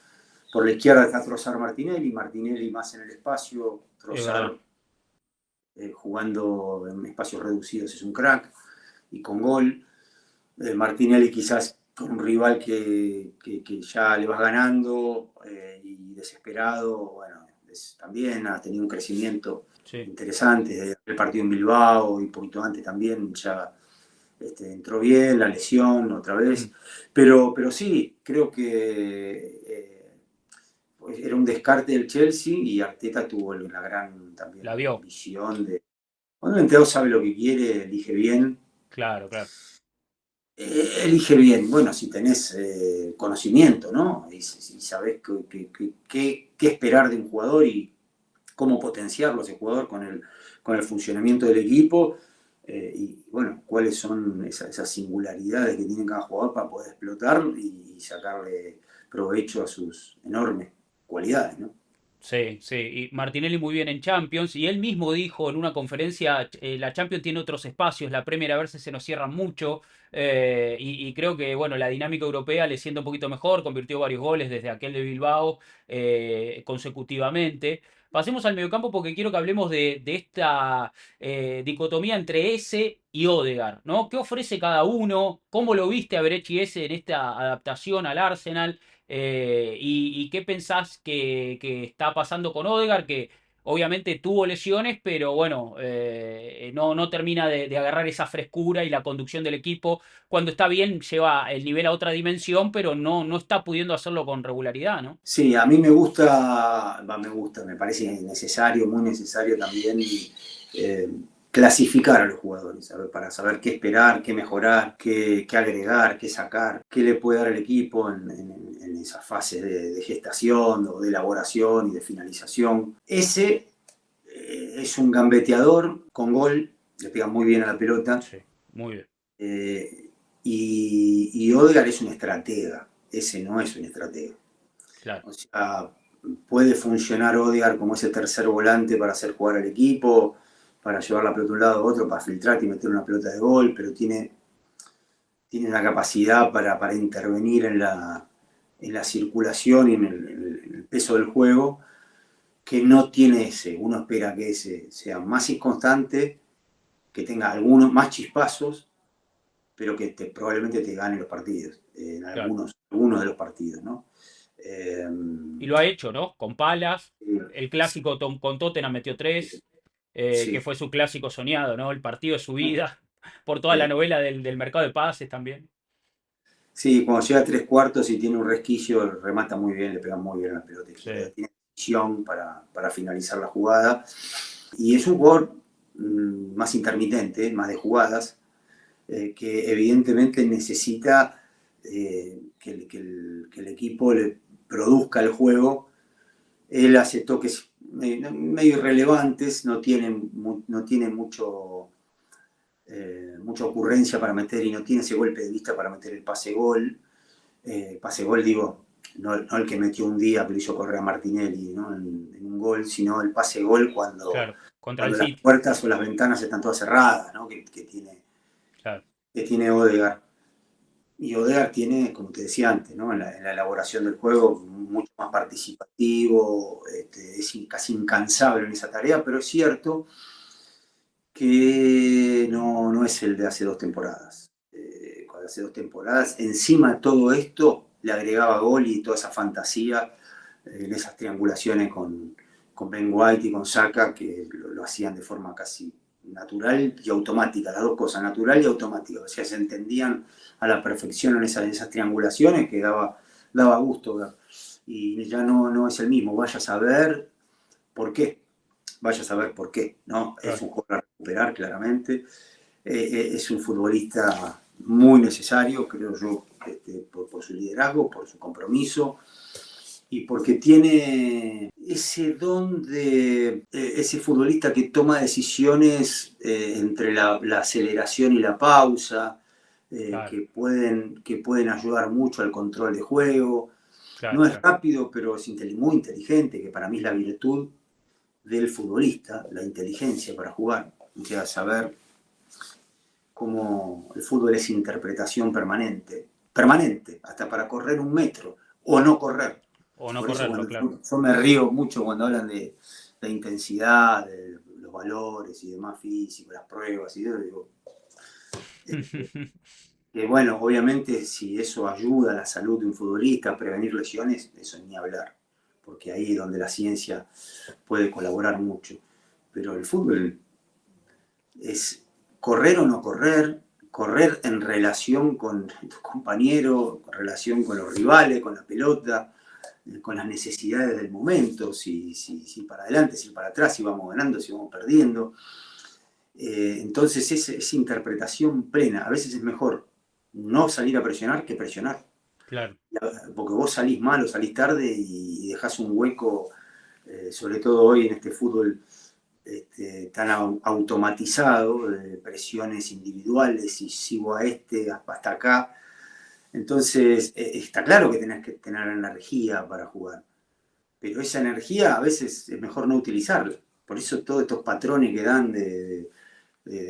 Por la izquierda está Trossard Martinelli, Martinelli más en el espacio, Es verdad. Trossard jugando en espacios reducidos es un crack y con gol. Martinelli quizás con un rival que ya le va ganando y desesperado, bueno, también ha tenido un crecimiento Sí. interesante desde el partido en Bilbao y un poquito antes también ya entró bien, la lesión otra Mm. vez, pero sí, creo que era un descarte del Chelsea y Arteta tuvo la gran La también vio. visión de cuando el entrenador sabe lo que quiere, elige bien. Claro, claro. Elige bien, bueno, si tenés conocimiento, ¿no? Y sabés qué esperar de un jugador y cómo potenciarlo ese jugador con el funcionamiento del equipo y, bueno, cuáles son esas singularidades que tiene cada jugador para poder explotar y sacarle provecho a sus enormes cualidades, ¿no? Sí, sí. Y Martinelli muy bien en Champions. Y él mismo dijo en una conferencia, la Champions tiene otros espacios, la Premier a veces se nos cierran mucho. Y creo que, bueno, la dinámica europea le sienta un poquito mejor. Convirtió varios goles desde aquel de Bilbao consecutivamente. Pasemos al mediocampo porque quiero que hablemos de esta dicotomía entre ese y Odegaard, ¿no? ¿Qué ofrece cada uno? ¿Cómo lo viste a Berechi ese en esta adaptación al Arsenal? ¿Y qué pensás que está pasando con Odegaard? Que obviamente tuvo lesiones, pero bueno, no termina de agarrar esa frescura y la conducción del equipo. Cuando está bien, lleva el nivel a otra dimensión, pero no está pudiendo hacerlo con regularidad, ¿no? Sí, a mí me gusta, me parece necesario, muy necesario también eh, clasificar a los jugadores, para saber qué esperar, qué mejorar, qué agregar, qué sacar, qué le puede dar el equipo en esas fases de gestación o de elaboración y de finalización. Ese es un gambeteador con gol, le pega muy bien a la pelota. Sí, muy bien. eh, y Odegaard es un estratega, ese no es un estratega. Claro. O sea, puede funcionar Odegaard como ese tercer volante para hacer jugar al equipo, para llevar la pelota de un lado a otro, para filtrar y meter una pelota de gol, pero tiene una capacidad para intervenir en la circulación y en el peso del juego que no tiene ese. Uno espera que ese sea más inconstante, que tenga algunos más chispazos, pero que probablemente te gane los partidos, en Claro. algunos de los partidos, ¿no? Y lo ha hecho, ¿no? Con palas. El Sí, clásico con Tottenham metió tres, que sí, fue su clásico soñado, ¿no? El partido de su vida, por toda la sí. novela del mercado de pases también. Sí, cuando llega a tres cuartos y tiene un resquicio, remata muy bien, le pega muy bien a la pelota Sí, izquierda. Tiene visión para finalizar la jugada. Y es un jugador más intermitente, más de jugadas, que evidentemente necesita que el equipo le produzca el juego. Él hace toques medio irrelevantes, no tiene mucha ocurrencia para meter y no tiene ese golpe de vista para meter el pase-gol. Pase-gol, digo, no el que metió un día que lo hizo correr a Martinelli, ¿no? en un gol, sino el pase-gol cuando, claro. Contra el cuando las City. puertas o las ventanas están todas cerradas, ¿no? Claro. Que tiene Odegaard. Y Odegaard tiene, como te decía antes, ¿no? en la elaboración del juego, mucho más participativo, es casi incansable en esa tarea, pero es cierto que no es el de hace 2 temporadas. Cuando hace 2 temporadas, encima de todo esto, le agregaba gol y toda esa fantasía en esas triangulaciones con Ben White y con Saka, que lo hacían de forma casi natural y automática, las dos cosas, natural y automática. O sea, se entendían a la perfección en esas triangulaciones que daba gusto ver. Y ya no es el mismo, vaya a saber por qué. Vaya a saber por qué, ¿no? Es Claro. un jugador a recuperar, claramente. Es un futbolista muy necesario, creo yo, por su liderazgo, por su compromiso y porque tiene ese don de ese futbolista que toma decisiones entre la aceleración y la pausa, Claro. que pueden ayudar mucho al control de juego. Claro. No es Claro. rápido, pero es muy inteligente, que para mí es la virtud del futbolista, la inteligencia para jugar, o sea, saber cómo el fútbol es interpretación permanente, hasta para correr un metro o no correr. O no Por eso correrlo, cuando claro. yo me río mucho cuando hablan de intensidad, de los valores y demás físicos, las pruebas, y yo digo, que bueno, obviamente si eso ayuda a la salud de un futbolista, a prevenir lesiones, eso ni hablar, porque ahí es donde la ciencia puede colaborar mucho. Pero el fútbol es correr o no correr, correr en relación con tus compañeros, en relación con los rivales, con la pelota, con las necesidades del momento, si para adelante, si para atrás, si vamos ganando, si vamos perdiendo. Entonces es interpretación plena. A veces es mejor no salir a presionar que presionar. Claro. Porque vos salís mal o salís tarde y dejás un hueco, sobre todo hoy en este fútbol tan automatizado, de presiones individuales y sigo a hasta acá. Entonces, está claro que tenés que tener energía para jugar, pero esa energía a veces es mejor no utilizarla. Por eso todos estos patrones que dan de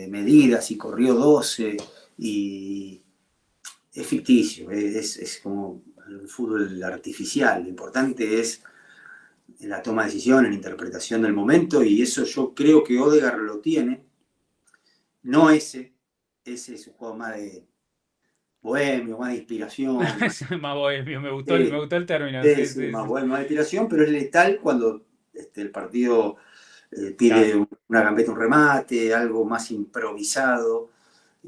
medidas y corrió 12 y es ficticio, es como el fútbol artificial. Lo importante es en la toma de decisión, en la interpretación del momento, y eso yo creo que Odegaard lo tiene. No ese es un juego más de bohemio, más de inspiración, más, Más bohemio, me sí, gustó el término, sí, sí, sí, sí, más sí. bohemio, más de inspiración, pero es letal cuando el partido pide Claro, una gambeta, un remate, algo más improvisado,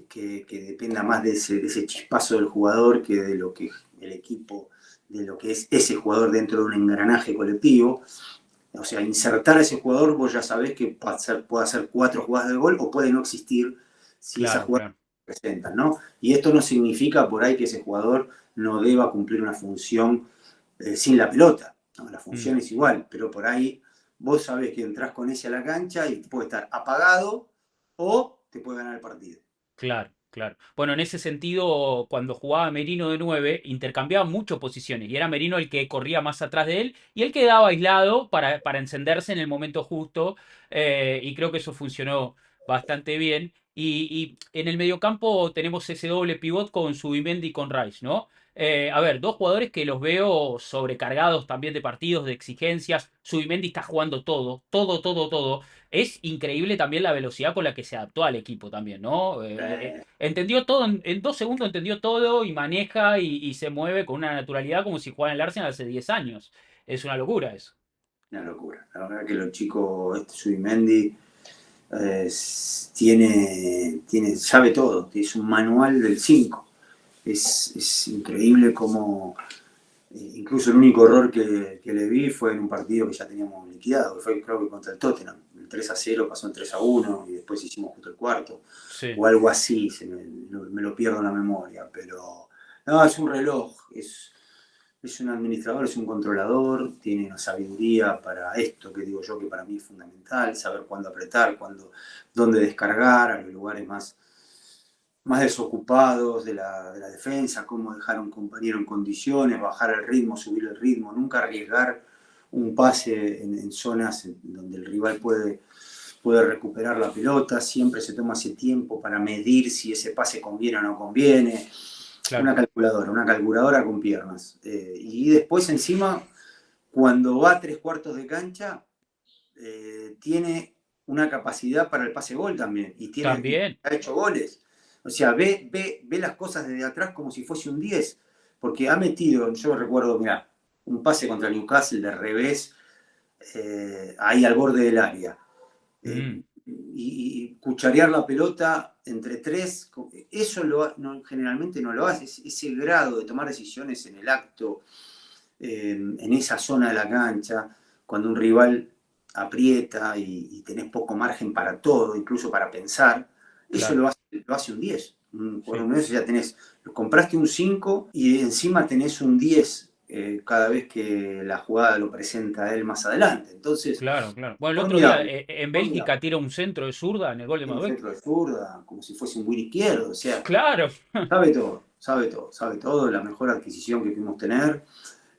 que dependa más de ese chispazo del jugador que de lo que el equipo, de lo que es ese jugador dentro de un engranaje colectivo. O sea, insertar a ese jugador, vos ya sabés que puede hacer 4 jugadas de gol o puede no existir si esa claro, jugada claro. se presenta, ¿no? Y esto no significa por ahí que ese jugador no deba cumplir una función sin la pelota. ¿No? La Mm. función es igual, pero por ahí vos sabés que entrás con ese a la cancha y puede estar apagado o te puede ganar el partido. Claro, claro. Bueno, en ese sentido, cuando jugaba Merino de 9, intercambiaba mucho posiciones y era Merino el que corría más atrás de él y él quedaba aislado para encenderse en el momento justo y creo que eso funcionó bastante bien. Y en el mediocampo tenemos ese doble pivot con Zubimendi y con Rice, ¿no? A ver, dos jugadores que los veo sobrecargados también de partidos, de exigencias. Zubimendi está jugando todo, todo, todo, todo. Es increíble también la velocidad con la que se adaptó al equipo también, ¿no? Entendió todo, en 2 segundos entendió todo y maneja y se mueve con una naturalidad como si jugara en el Arsenal hace 10 años. Es una locura eso. Una locura. La verdad que los chicos, este Subimendi, sabe todo, es un manual del 5. Es increíble cómo, incluso el único error que le vi fue en un partido que ya teníamos liquidado, que fue creo que contra el Tottenham. El 3-0 pasó en 3-1 y después hicimos justo el cuarto, Sí, o algo así, me lo pierdo en la memoria, pero no, es un reloj, es un administrador, es un controlador, tiene una sabiduría para esto que digo yo que para mí es fundamental, saber cuándo apretar, dónde descargar a los lugares más desocupados de la defensa, cómo dejar a un compañero en condiciones, bajar el ritmo, subir el ritmo, nunca arriesgar un pase en zonas donde el rival puede recuperar la pelota, siempre se toma ese tiempo para medir si ese pase conviene o no conviene. claro, Una calculadora con piernas. Y después encima, cuando va a 3 cuartos de cancha, tiene una capacidad para el pase gol también. Y también. ha hecho goles. O sea, ve las cosas desde atrás como si fuese un 10. Porque ha metido, yo recuerdo, mira, un pase contra Newcastle de revés, ahí al borde del área. Mm, Y cucharear la pelota entre tres, eso generalmente no lo hace, ese grado de tomar decisiones en el acto, en esa zona de la cancha, cuando un rival aprieta y tenés poco margen para todo, incluso para pensar, eso claro, lo hace un 10. Por sí. un mes ya compraste un 5 y encima tenés un 10 cada vez que la jugada lo presenta él más adelante. Entonces, Claro, claro. Bueno, el otro día formidable, en formidable. Bélgica tira un centro de zurda en el gol de Tiene un Madueque. centro de zurda, como si fuese un buen izquierdo, o sea, Claro. sabe todo, sabe todo, sabe todo, la mejor adquisición que pudimos tener.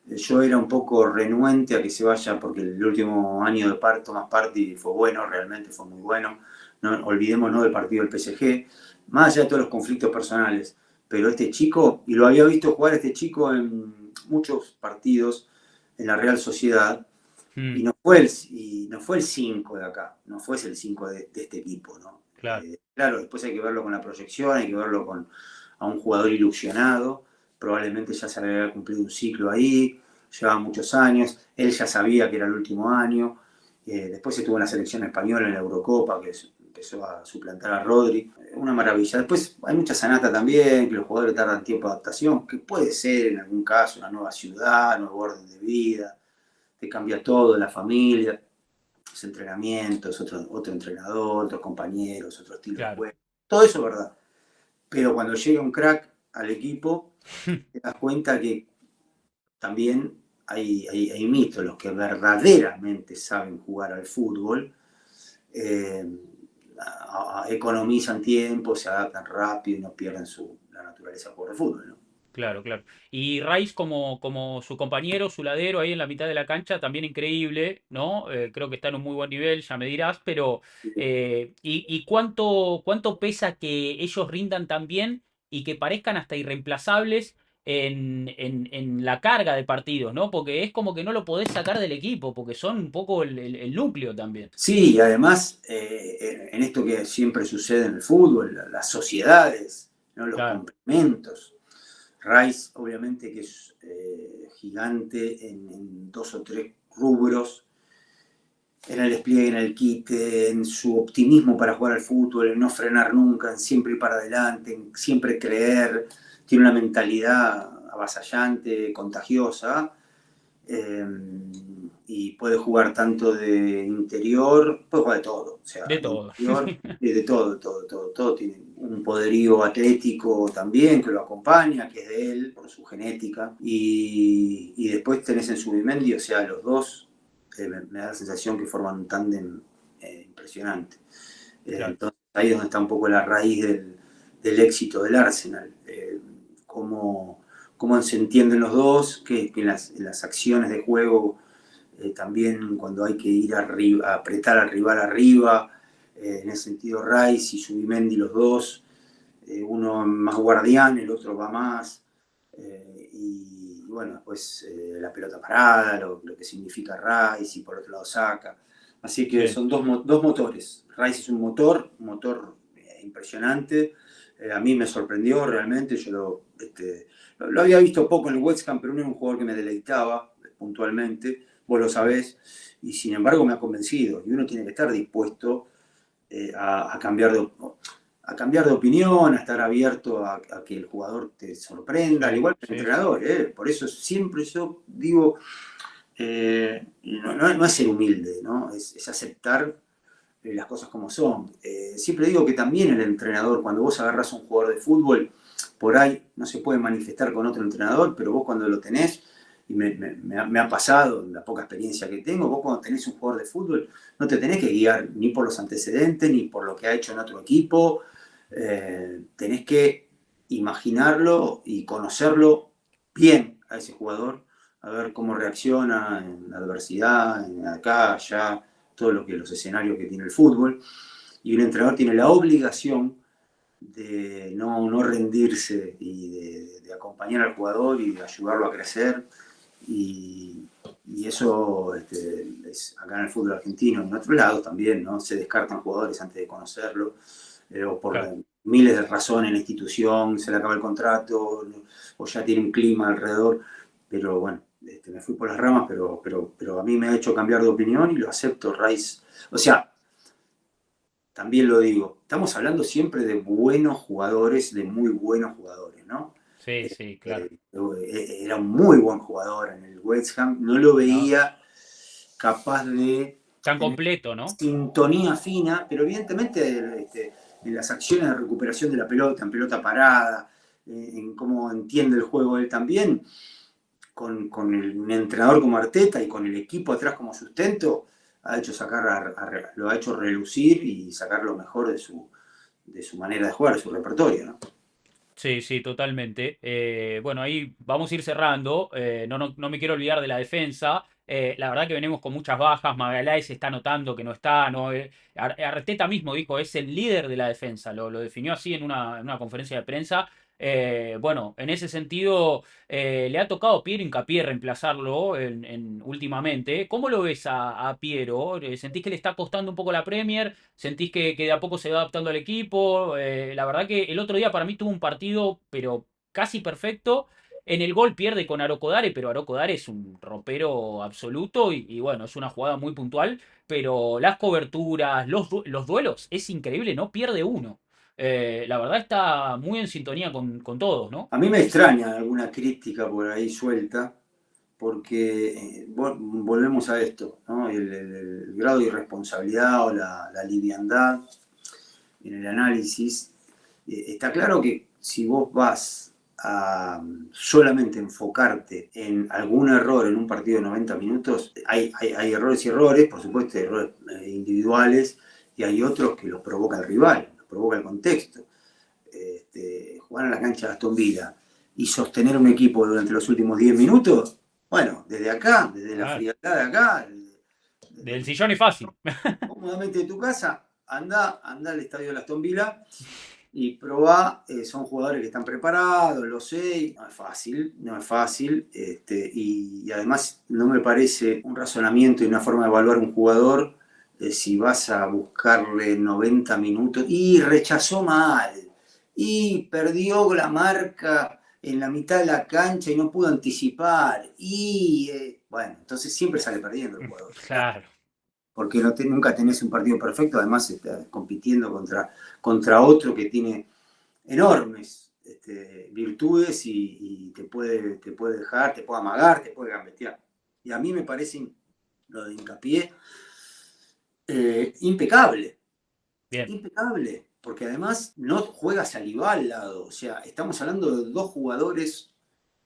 Yo era un poco renuente a que se vaya porque el último año de Thomas Partey fue bueno, realmente fue muy bueno. No, olvidémonos del partido del PSG, más allá de todos los conflictos personales. Pero este chico, y lo había visto jugar este chico en muchos partidos en la Real Sociedad, y Mm, no fue el 5 de acá, no fue el 5 de este equipo, ¿no? claro, Claro, después hay que verlo con la proyección, hay que verlo a un jugador ilusionado, probablemente ya se le había cumplido un ciclo ahí, llevaba muchos años, él ya sabía que era el último año, después estuvo en la selección española en la Eurocopa, que empezó a suplantar a Rodri, una maravilla. Después hay mucha sanata también, que los jugadores tardan tiempo de adaptación, que puede ser en algún caso una nueva ciudad, nuevo orden de vida, te cambia todo, la familia, los entrenamientos, otro entrenador, otros compañeros, otro estilo de claro. juego. Todo eso es verdad. Pero cuando llega un crack al equipo, te das cuenta que también hay mitos, los que verdaderamente saben jugar al fútbol, eh, economizan tiempo, se adaptan rápido y no pierden la naturaleza por el fútbol. ¿No? Claro, claro. Y Rice como su compañero, su ladero ahí en la mitad de la cancha, también increíble, ¿no? Creo que está en un muy buen nivel, ya me dirás, pero ¿y cuánto pesa que ellos rindan tan bien y que parezcan hasta irreemplazables en la carga de partidos, ¿no? Porque es como que no lo podés sacar del equipo, porque son un poco el núcleo también. Sí, y además, en esto que siempre sucede en el fútbol, las sociedades, ¿no? Los Claro, complementos. Rice, obviamente, que es gigante en 2 o 3 rubros, en el despliegue, en el quite, en su optimismo para jugar al fútbol, en no frenar nunca, en siempre ir para adelante, en siempre creer. Tiene una mentalidad avasallante, contagiosa, eh, y puede jugar tanto de interior, puede jugar de todo, o sea, De de todo. interior, de todo, todo, todo, todo. Tiene un poderío atlético también que lo acompaña, que es de él, por su genética, y después tenés en Subimendi, o sea, los dos, me da la sensación que forman un tándem impresionante. Claro. Entonces ahí es donde está un poco la raíz del éxito del Arsenal. Cómo, cómo se entienden los dos, que en las acciones de juego, también cuando hay que ir arriba, a apretar al rival arriba, en ese sentido Rice y Subimendi los dos, uno más guardián, el otro va más, y bueno, después la pelota parada, lo que significa Rice, y por otro lado Saka. Así que Sí. son dos motores. Rice es un motor impresionante. A mí me sorprendió realmente, yo lo había visto poco en el West Ham, pero no era un jugador que me deleitaba puntualmente, vos lo sabés, y sin embargo me ha convencido, y uno tiene que estar dispuesto a cambiar de opinión, a estar abierto a que el jugador te sorprenda, al Sí, igual que el sí, sí. entrenador. Por eso siempre yo digo, no es ser humilde, ¿no? Es aceptar las cosas como son. Siempre digo que también el entrenador, cuando vos agarrás a un jugador de fútbol, por ahí no se puede manifestar con otro entrenador, pero vos cuando lo tenés, y me ha pasado, en la poca experiencia que tengo, vos cuando tenés un jugador de fútbol, no te tenés que guiar ni por los antecedentes, ni por lo que ha hecho en otro equipo. Tenés que imaginarlo y conocerlo bien a ese jugador, a ver cómo reacciona en la adversidad, en acá, allá, todo lo que los escenarios que tiene el fútbol. Y un entrenador tiene la obligación de no rendirse y de acompañar al jugador y de ayudarlo a crecer. Y, y eso es acá en el fútbol argentino, en otros lados también, ¿no? Se descartan jugadores antes de conocerlo, o por Claro. miles de razones en la institución, se le acaba el contrato, o ya tiene un clima alrededor, pero bueno, me fui por las ramas, pero a mí me ha hecho cambiar de opinión y lo acepto, Rice. O sea, también lo digo, estamos hablando siempre de buenos jugadores, de muy buenos jugadores, ¿no? Sí, sí, claro. Era un muy buen jugador en el West Ham, no lo No, veía capaz de tan tener completo, ¿no? sintonía fina, pero evidentemente en las acciones de recuperación de la pelota, en pelota parada, en cómo entiende el juego él también, con un entrenador como Arteta y con el equipo atrás como sustento, ha hecho lo ha hecho relucir y sacar lo mejor de su manera de jugar, de su repertorio, ¿no? Sí, sí, totalmente. Bueno, ahí vamos a ir cerrando. No me quiero olvidar de la defensa. La verdad que venimos con muchas bajas. Magaláes se está notando que no está. No, Arteta mismo dijo, es el líder de la defensa. Lo definió así en una conferencia de prensa. Bueno, en ese sentido, le ha tocado Piero Hincapié reemplazarlo últimamente. ¿Cómo lo ves a Piero? ¿Sentís que le está costando un poco la Premier? ¿Sentís que de a poco se va adaptando al equipo? La verdad que el otro día para mí tuvo un partido, pero casi perfecto. En el gol pierde con Arokodare, pero Arokodare es un ropero absoluto y bueno, es una jugada muy puntual. Pero las coberturas, los duelos, es increíble, no pierde uno. La verdad está muy en sintonía con todos, ¿no? A mí me extraña alguna crítica por ahí suelta, porque volvemos a esto, ¿no? El grado de irresponsabilidad o la liviandad en el análisis. Está claro que si vos vas a solamente enfocarte en algún error en un partido de 90 minutos, hay errores y errores, por supuesto, errores individuales, y hay otros que los provoca el rival, los provoca el contexto. Jugar en la cancha de Aston Villa y sostener un equipo durante los últimos 10 minutos, bueno, desde acá, desde la Claro. frialdad de acá, Del sillón es fácil. cómodamente de tu casa, anda al estadio de Aston Villa y probá. Son jugadores que están preparados, lo sé, no es fácil, no es fácil, y además no me parece un razonamiento y una forma de evaluar un jugador, si vas a buscarle 90 minutos y rechazó mal y perdió la marca en la mitad de la cancha y no pudo anticipar y bueno, entonces siempre sale perdiendo el jugador. Claro. porque nunca tenés un partido perfecto, además estás compitiendo contra otro que tiene enormes virtudes y te puede dejar, te puede amagar, te puede gambetear. Y a mí me parece lo de Hincapié impecable, Bien, impecable, porque además no juega Saliba al lado, o sea, estamos hablando de dos jugadores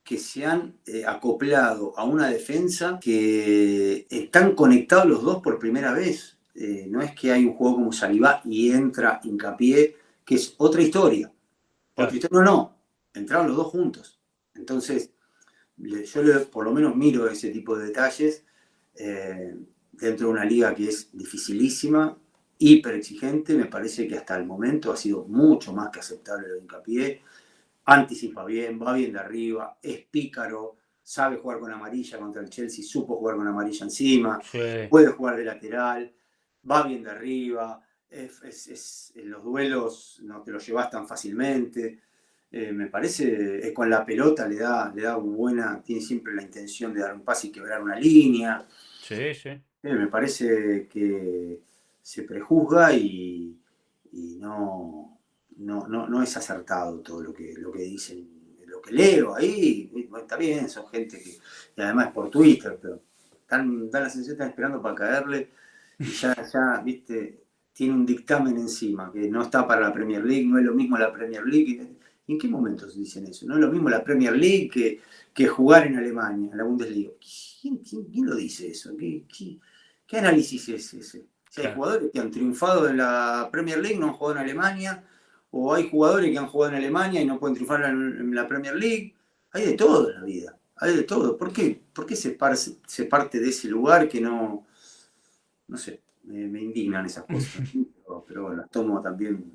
que se han acoplado a una defensa que están conectados los dos por primera vez. No es que hay un juego como Saliba y entra Hincapié, que es otra historia. Otra claro. historia, no, entraron los dos juntos. Entonces, yo por lo menos miro ese tipo de detalles dentro de una liga que es dificilísima, hiper exigente. Me parece que hasta el momento ha sido mucho más que aceptable lo de Hincapié. Anticipa bien, va bien de arriba, es pícaro, sabe jugar con amarilla contra el Chelsea, supo jugar con amarilla encima, Sí. puede jugar de lateral, va bien de arriba, en los duelos no te lo llevas tan fácilmente. Me parece, con la pelota le da buena, tiene siempre la intención de dar un pase y quebrar una línea. Sí, sí. Me parece que se prejuzga y no es acertado todo lo que dicen, lo que leo ahí. Bueno, está bien, son gente que, y además por Twitter, pero dan la sensación que están esperando para caerle y ya, viste, tiene un dictamen encima, que no está para la Premier League, no es lo mismo la Premier League. ¿Y en qué momentos dicen eso? No es lo mismo la Premier League que jugar en Alemania, en la Bundesliga. ¿Quién lo dice eso? ¿Qué análisis es ese? Si hay Claro. jugadores que han triunfado en la Premier League, no han jugado en Alemania, o hay jugadores que han jugado en Alemania y no pueden triunfar en la Premier League. Hay de todo en la vida, hay de todo. ¿Por qué se parte de ese lugar que no sé, me indignan esas cosas? Pero bueno, las tomo también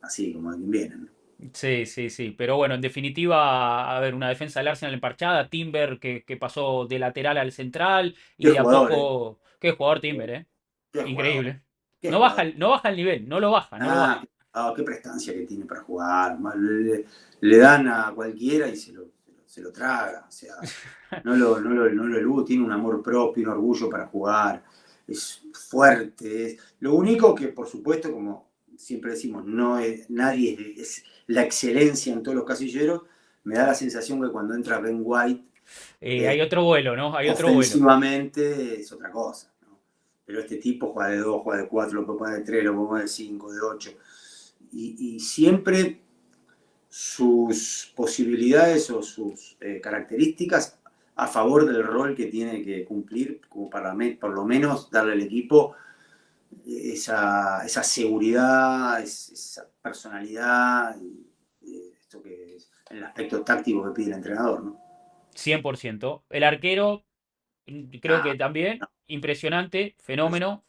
así, como de quien vienen, ¿no? Sí, sí, sí. Pero bueno, en definitiva, a ver, una defensa del Arsenal emparchada, Timber que pasó de lateral al central y Qué de a jugador, poco. Qué jugador Timber, ¿eh? qué jugador, Increíble. qué jugador. No baja el nivel, no lo baja, no lo baja. Qué prestancia que tiene para jugar. Le dan a cualquiera y se lo traga. O sea, no lo elude, tiene un amor propio, un orgullo para jugar. Es fuerte. Lo único que, por supuesto, como siempre decimos, nadie es la excelencia en todos los casilleros. Me da la sensación que cuando entra Ben White, Hay otro vuelo, ¿no? Hay otro vuelo. ofensivamente es otra cosa, ¿no? Pero este tipo juega de 2, juega de 4, lo puede poner de 3, lo puede poner de 5, de 8. Y siempre sus posibilidades o sus características a favor del rol que tiene que cumplir, como para por lo menos darle al equipo esa seguridad, esa personalidad, esto que es el aspecto táctico que pide el entrenador, ¿no? 100%. El arquero, creo que Ah, también, impresionante, fenómeno.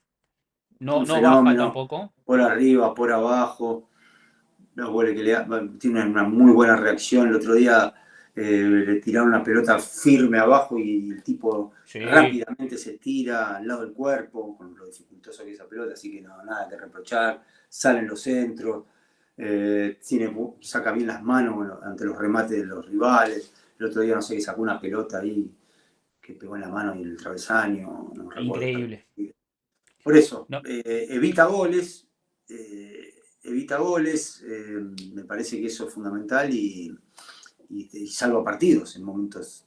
un No baja fenómeno, tampoco. por arriba, por abajo, los goles que le da, tiene una muy buena reacción. El otro día le tiraron una pelota firme abajo y el tipo Sí, rápidamente se tira al lado del cuerpo, con lo dificultoso que es esa pelota, así que no, nada que reprochar. Salen los centros, saca bien las manos ante los remates de los rivales. El otro día no sé, que sacó una pelota ahí que pegó en la mano y en el travesaño, no recuerdo. increíble. Por eso, No, evita goles, me parece que eso es fundamental y salva partidos en momentos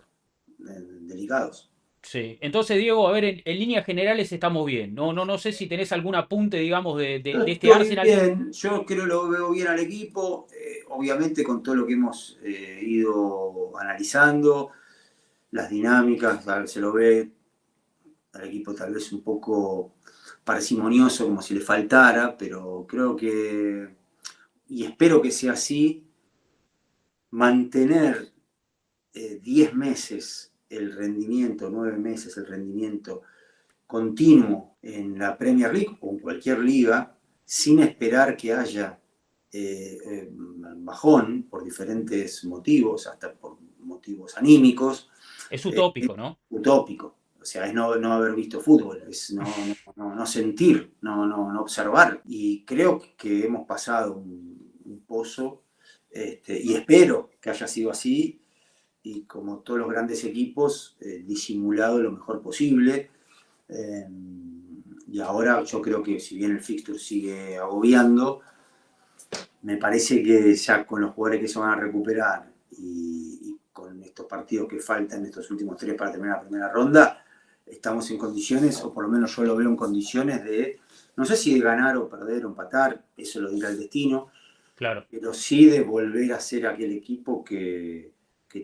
delicados. sí. Entonces, Diego, a ver, en líneas generales estamos bien. No sé si tenés algún apunte, digamos, de este Estoy Arsenal. bien, yo creo lo veo bien al equipo, obviamente con todo lo que hemos ido analizando, las dinámicas, se lo ve al equipo tal vez un poco parsimonioso, como si le faltara, pero creo que, y espero que sea así, mantener 10 meses el rendimiento, 9 meses el rendimiento continuo en la Premier League o en cualquier liga, sin esperar que haya bajón por diferentes motivos, hasta por motivos anímicos, Es es utópico, ¿no? utópico. O sea, es no haber visto fútbol, es no sentir, no observar. Y creo que hemos pasado un pozo, y espero que haya sido así, y como todos los grandes equipos, disimulado lo mejor posible. Y ahora yo creo que si bien el fixture sigue agobiando, me parece que ya con los jugadores que se van a recuperar y con estos partidos que faltan, estos últimos 3 para terminar la primera ronda, estamos en condiciones, o por lo menos yo lo veo en condiciones de, no sé si de ganar o perder o empatar, eso lo dirá el destino, Claro. pero sí de volver a ser aquel equipo que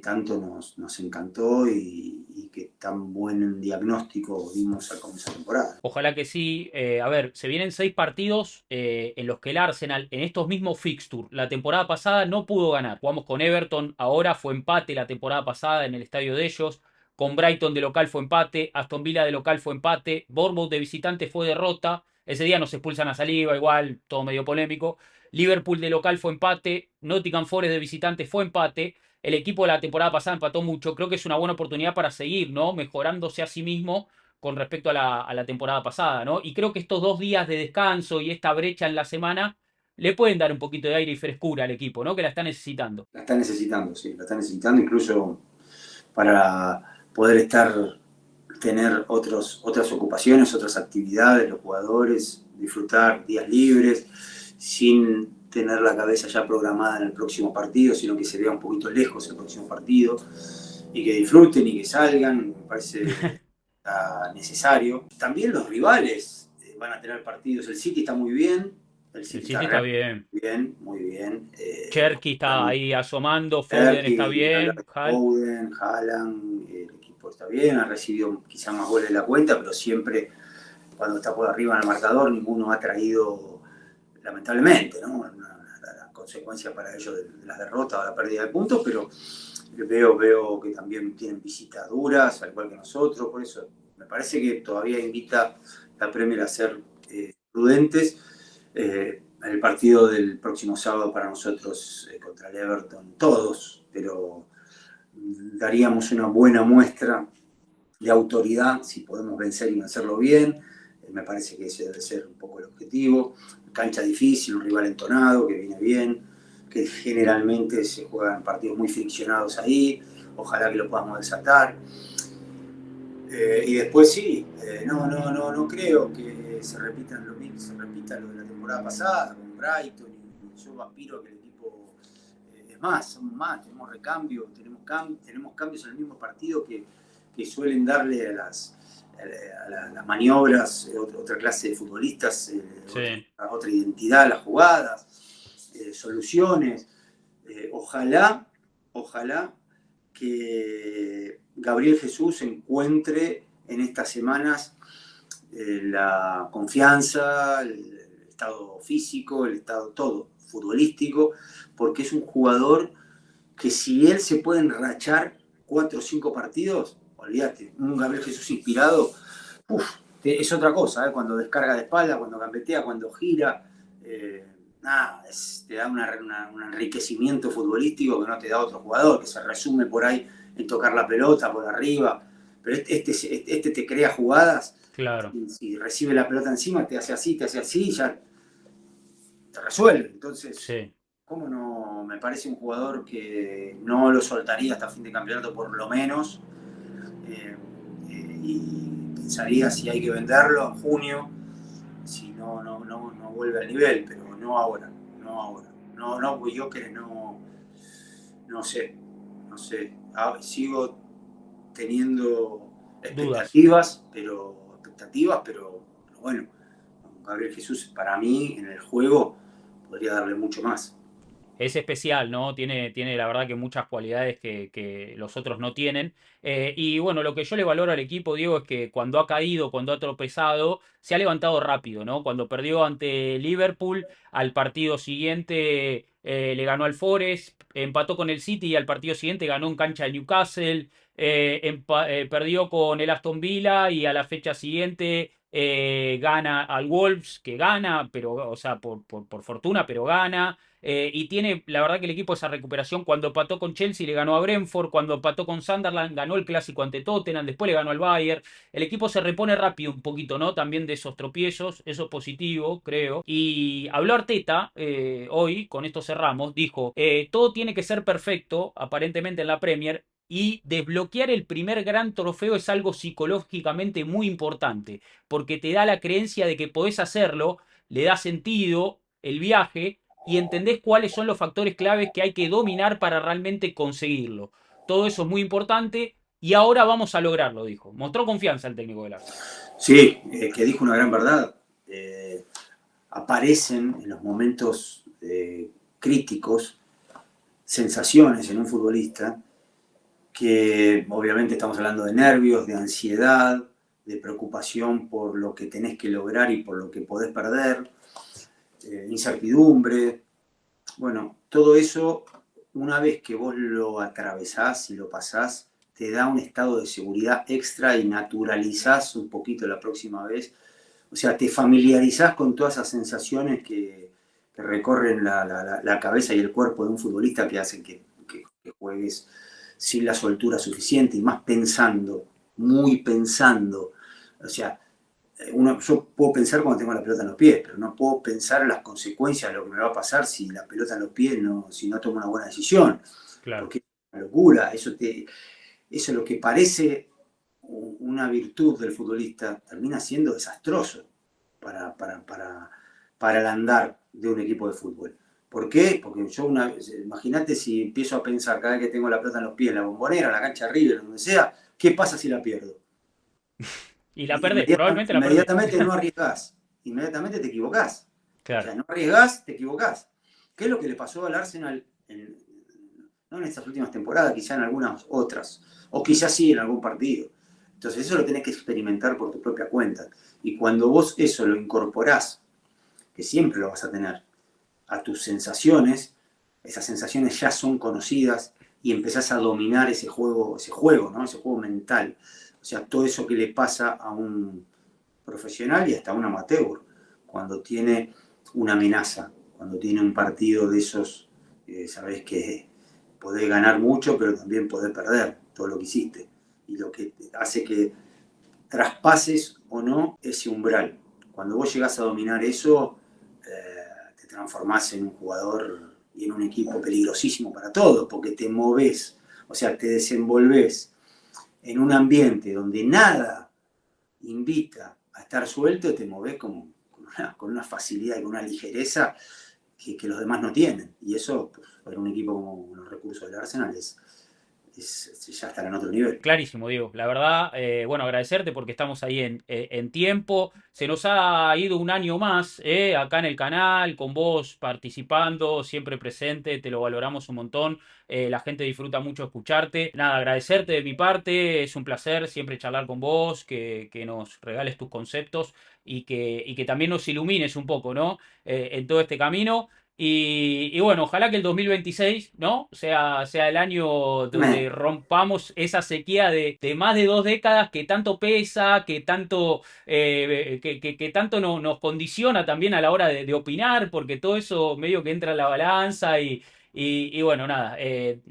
tanto nos encantó y que tan buen diagnóstico dimos al comienzo de temporada. Ojalá que sí. A ver, se vienen 6 partidos en los que el Arsenal, en estos mismos fixtures, la temporada pasada no pudo ganar. Jugamos con Everton, ahora fue empate la temporada pasada en el estadio de ellos. Con Brighton de local fue empate, Aston Villa de local fue empate, Bournemouth de visitante fue derrota. Ese día nos expulsan a Saliba, igual, todo medio polémico. Liverpool de local fue empate, Nottingham Forest de visitante fue empate. El equipo de la temporada pasada empató mucho. Creo que es una buena oportunidad para seguir, ¿no? Mejorándose a sí mismo con respecto a la temporada pasada, ¿no? Y creo que estos 2 días de descanso y esta brecha en la semana le pueden dar un poquito de aire y frescura al equipo, ¿no? Que la está necesitando. La está necesitando, sí, la está necesitando incluso para poder tener otras ocupaciones, otras actividades, los jugadores, disfrutar días libres, sin tener la cabeza ya programada en el próximo partido, sino que se vea un poquito lejos el próximo partido, y que disfruten y que salgan, me parece necesario. También los rivales van a tener partidos, el City está muy bien, el El City está City está realmente bien. bien, muy bien. Cherky está Juegan ahí asomando, Foden está Turkey, ni hablar bien, de Hall. Foden, Haaland, el equipo está bien, ha recibido quizá más goles de la cuenta, pero siempre cuando está por arriba en el marcador, ninguno ha traído, lamentablemente, ¿no? La consecuencia para ellos de las derrotas o la pérdida de puntos, pero veo que también tienen visitas duras, al igual que nosotros, por eso me parece que todavía invita la Premier a ser prudentes. El partido del próximo sábado para nosotros contra el Everton, todos, pero daríamos una buena muestra de autoridad si podemos vencer y vencerlo bien. Me parece que ese debe ser un poco el objetivo. Cancha difícil, un rival entonado que viene bien, que generalmente se juegan partidos muy friccionados ahí. Ojalá que lo podamos desatar. Y después sí, no creo que se repita lo de la temporada pasada con Brighton. Y yo aspiro a que el equipo es más, somos más, tenemos recambio, tenemos cambios en el mismo partido que suelen darle a las maniobras otra clase de futbolistas, Sí. otra identidad a las jugadas, soluciones. Ojalá que Gabriel Jesús encuentre en estas semanas la confianza, el estado físico, el estado todo futbolístico, porque es un jugador que si él se puede enrachar 4 o 5 partidos, olvídate, un Gabriel Jesús inspirado, es otra cosa, ¿eh? Cuando descarga de espalda, cuando gambetea, cuando gira, te da un enriquecimiento futbolístico que no te da otro jugador, que se resume por ahí en tocar la pelota por arriba, pero este te crea jugadas, Claro. y si recibe la pelota encima, te hace así, ya te resuelve. Entonces, Sí. ¿cómo no? Me parece un jugador que no lo soltaría hasta fin de campeonato por lo menos. Y pensaría si hay que venderlo en junio, si no vuelve al nivel, pero no ahora. Pues yo creo, no sé. Sigo teniendo Dudas. expectativas, pero bueno, Gabriel Jesús para mí en el juego podría darle mucho más. Es especial, ¿no? Tiene la verdad que muchas cualidades que los otros no tienen. Y bueno, lo que yo le valoro al equipo, Diego, es que cuando ha caído, cuando ha tropezado, se ha levantado rápido, ¿no? Cuando perdió ante Liverpool, al partido siguiente le ganó al Forest, empató con el City y al partido siguiente ganó en cancha de Newcastle, perdió con el Aston Villa y a la fecha siguiente gana al Wolves, que gana, pero, o sea, por fortuna, pero gana. Y tiene, la verdad que el equipo esa recuperación, cuando empató con Chelsea le ganó a Brentford, cuando empató con Sunderland ganó el clásico ante Tottenham, después le ganó al Bayern. El equipo se repone rápido un poquito, ¿no? También de esos tropiezos, eso es positivo, creo. Y habló Arteta hoy, con esto cerramos, dijo, todo tiene que ser perfecto, aparentemente en la Premier, y desbloquear el primer gran trofeo es algo psicológicamente muy importante, porque te da la creencia de que podés hacerlo, le da sentido el viaje y entendés cuáles son los factores claves que hay que dominar para realmente conseguirlo. Todo eso es muy importante y ahora vamos a lograrlo, dijo. Mostró confianza el técnico del Arsenal. Sí, que dijo una gran verdad. Aparecen en los momentos críticos sensaciones en un futbolista que obviamente estamos hablando de nervios, de ansiedad, de preocupación por lo que tenés que lograr y por lo que podés perder, incertidumbre. Bueno, todo eso, una vez que vos lo atravesás y lo pasás, te da un estado de seguridad extra y naturalizás un poquito la próxima vez. O sea, te familiarizás con todas esas sensaciones que recorren la cabeza y el cuerpo de un futbolista que hacen que juegues sin la soltura suficiente y más pensando, muy pensando. O sea, yo puedo pensar cuando tengo la pelota en los pies, pero no puedo pensar en las consecuencias de lo que me va a pasar si la pelota en los pies, si no tomo una buena decisión. Claro. Porque es una locura, eso es lo que parece una virtud del futbolista, termina siendo desastroso para el andar de un equipo de fútbol. ¿Por qué? Porque imagínate si empiezo a pensar cada vez que tengo la pelota en los pies, en la Bombonera, en la cancha de River, donde sea, ¿qué pasa si la pierdo? Y la perdés, probablemente la perdés. Inmediatamente no arriesgás, inmediatamente te equivocás. O Claro. sea, no arriesgás, te equivocás. ¿Qué es lo que le pasó al Arsenal no en estas últimas temporadas, quizá en algunas otras, o quizás sí en algún partido? Entonces eso lo tenés que experimentar por tu propia cuenta. Y cuando vos eso lo incorporás, que siempre lo vas a tener, a tus sensaciones, esas sensaciones ya son conocidas y empezás a dominar ese juego, ¿no? Ese juego mental. O sea, todo eso que le pasa a un profesional y hasta a un amateur, cuando tiene una amenaza, cuando tiene un partido de esos, sabés que podés ganar mucho, pero también podés perder todo lo que hiciste. Y lo que hace que traspases o no ese umbral. Cuando vos llegás a dominar eso, te transformás en un jugador y en un equipo peligrosísimo para todos, porque te movés, o sea, te desenvolvés en un ambiente donde nada invita a estar suelto, te movés con una facilidad y con una ligereza que los demás no tienen. Y eso, pues, para un equipo como los recursos del Arsenal, ya estar en otro nivel. Clarísimo, Diego. La verdad, bueno, agradecerte porque estamos ahí en tiempo. Se nos ha ido un año más acá en el canal, con vos participando, siempre presente, te lo valoramos un montón. La gente disfruta mucho escucharte. Nada, agradecerte de mi parte, es un placer siempre charlar con vos, que nos regales tus conceptos y que también nos ilumines un poco, ¿no? En todo este camino. Y bueno, ojalá que el 2026, ¿no? Sea el año donde rompamos esa sequía de más de 2 décadas que tanto pesa, que tanto nos condiciona también a la hora de opinar, porque todo eso medio que entra en la balanza y bueno, nada,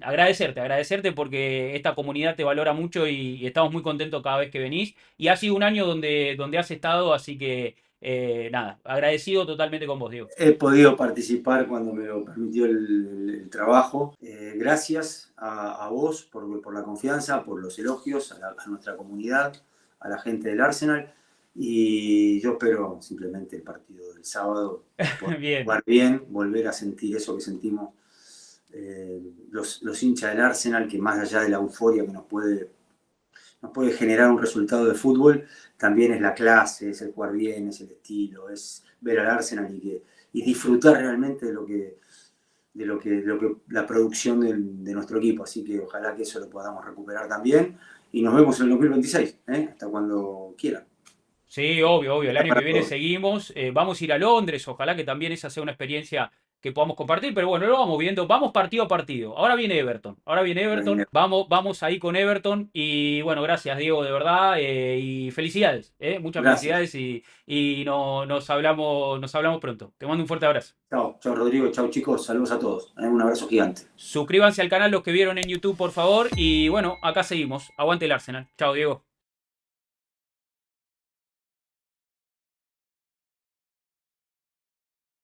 agradecerte porque esta comunidad te valora mucho y estamos muy contentos cada vez que venís. Y ha sido un año donde has estado, así que nada, agradecido totalmente con vos, Diego. He podido participar cuando me lo permitió el trabajo. Gracias a vos por la confianza, por los elogios, a nuestra comunidad, a la gente del Arsenal. Y yo espero simplemente el partido del sábado, poder Bien. jugar bien, volver a sentir eso que sentimos los hinchas del Arsenal, que más allá de la euforia que nos puede generar un resultado de fútbol, también es la clase, es el jugar bien, es el estilo, es ver al Arsenal y disfrutar realmente de lo que la producción de nuestro equipo. Así que ojalá que eso lo podamos recuperar también. Y nos vemos en el 2026, hasta cuando quieran. Sí, obvio, obvio. El Está año que para viene todos. seguimos. Vamos a ir a Londres. Ojalá que también esa sea una experiencia que podamos compartir. Pero bueno, lo vamos viendo. Vamos partido a partido. Ahora viene Everton. Ahora viene Everton. Vamos ahí con Everton. Y bueno, gracias, Diego, de verdad. Y felicidades. Muchas Gracias. felicidades. Y nos hablamos pronto. Te mando un fuerte abrazo. Chao, chao Rodrigo, chao chicos, saludos a todos. Un abrazo gigante. Suscríbanse al canal los que vieron en YouTube, por favor. Y bueno, acá seguimos. Aguante el Arsenal. Chao, Diego.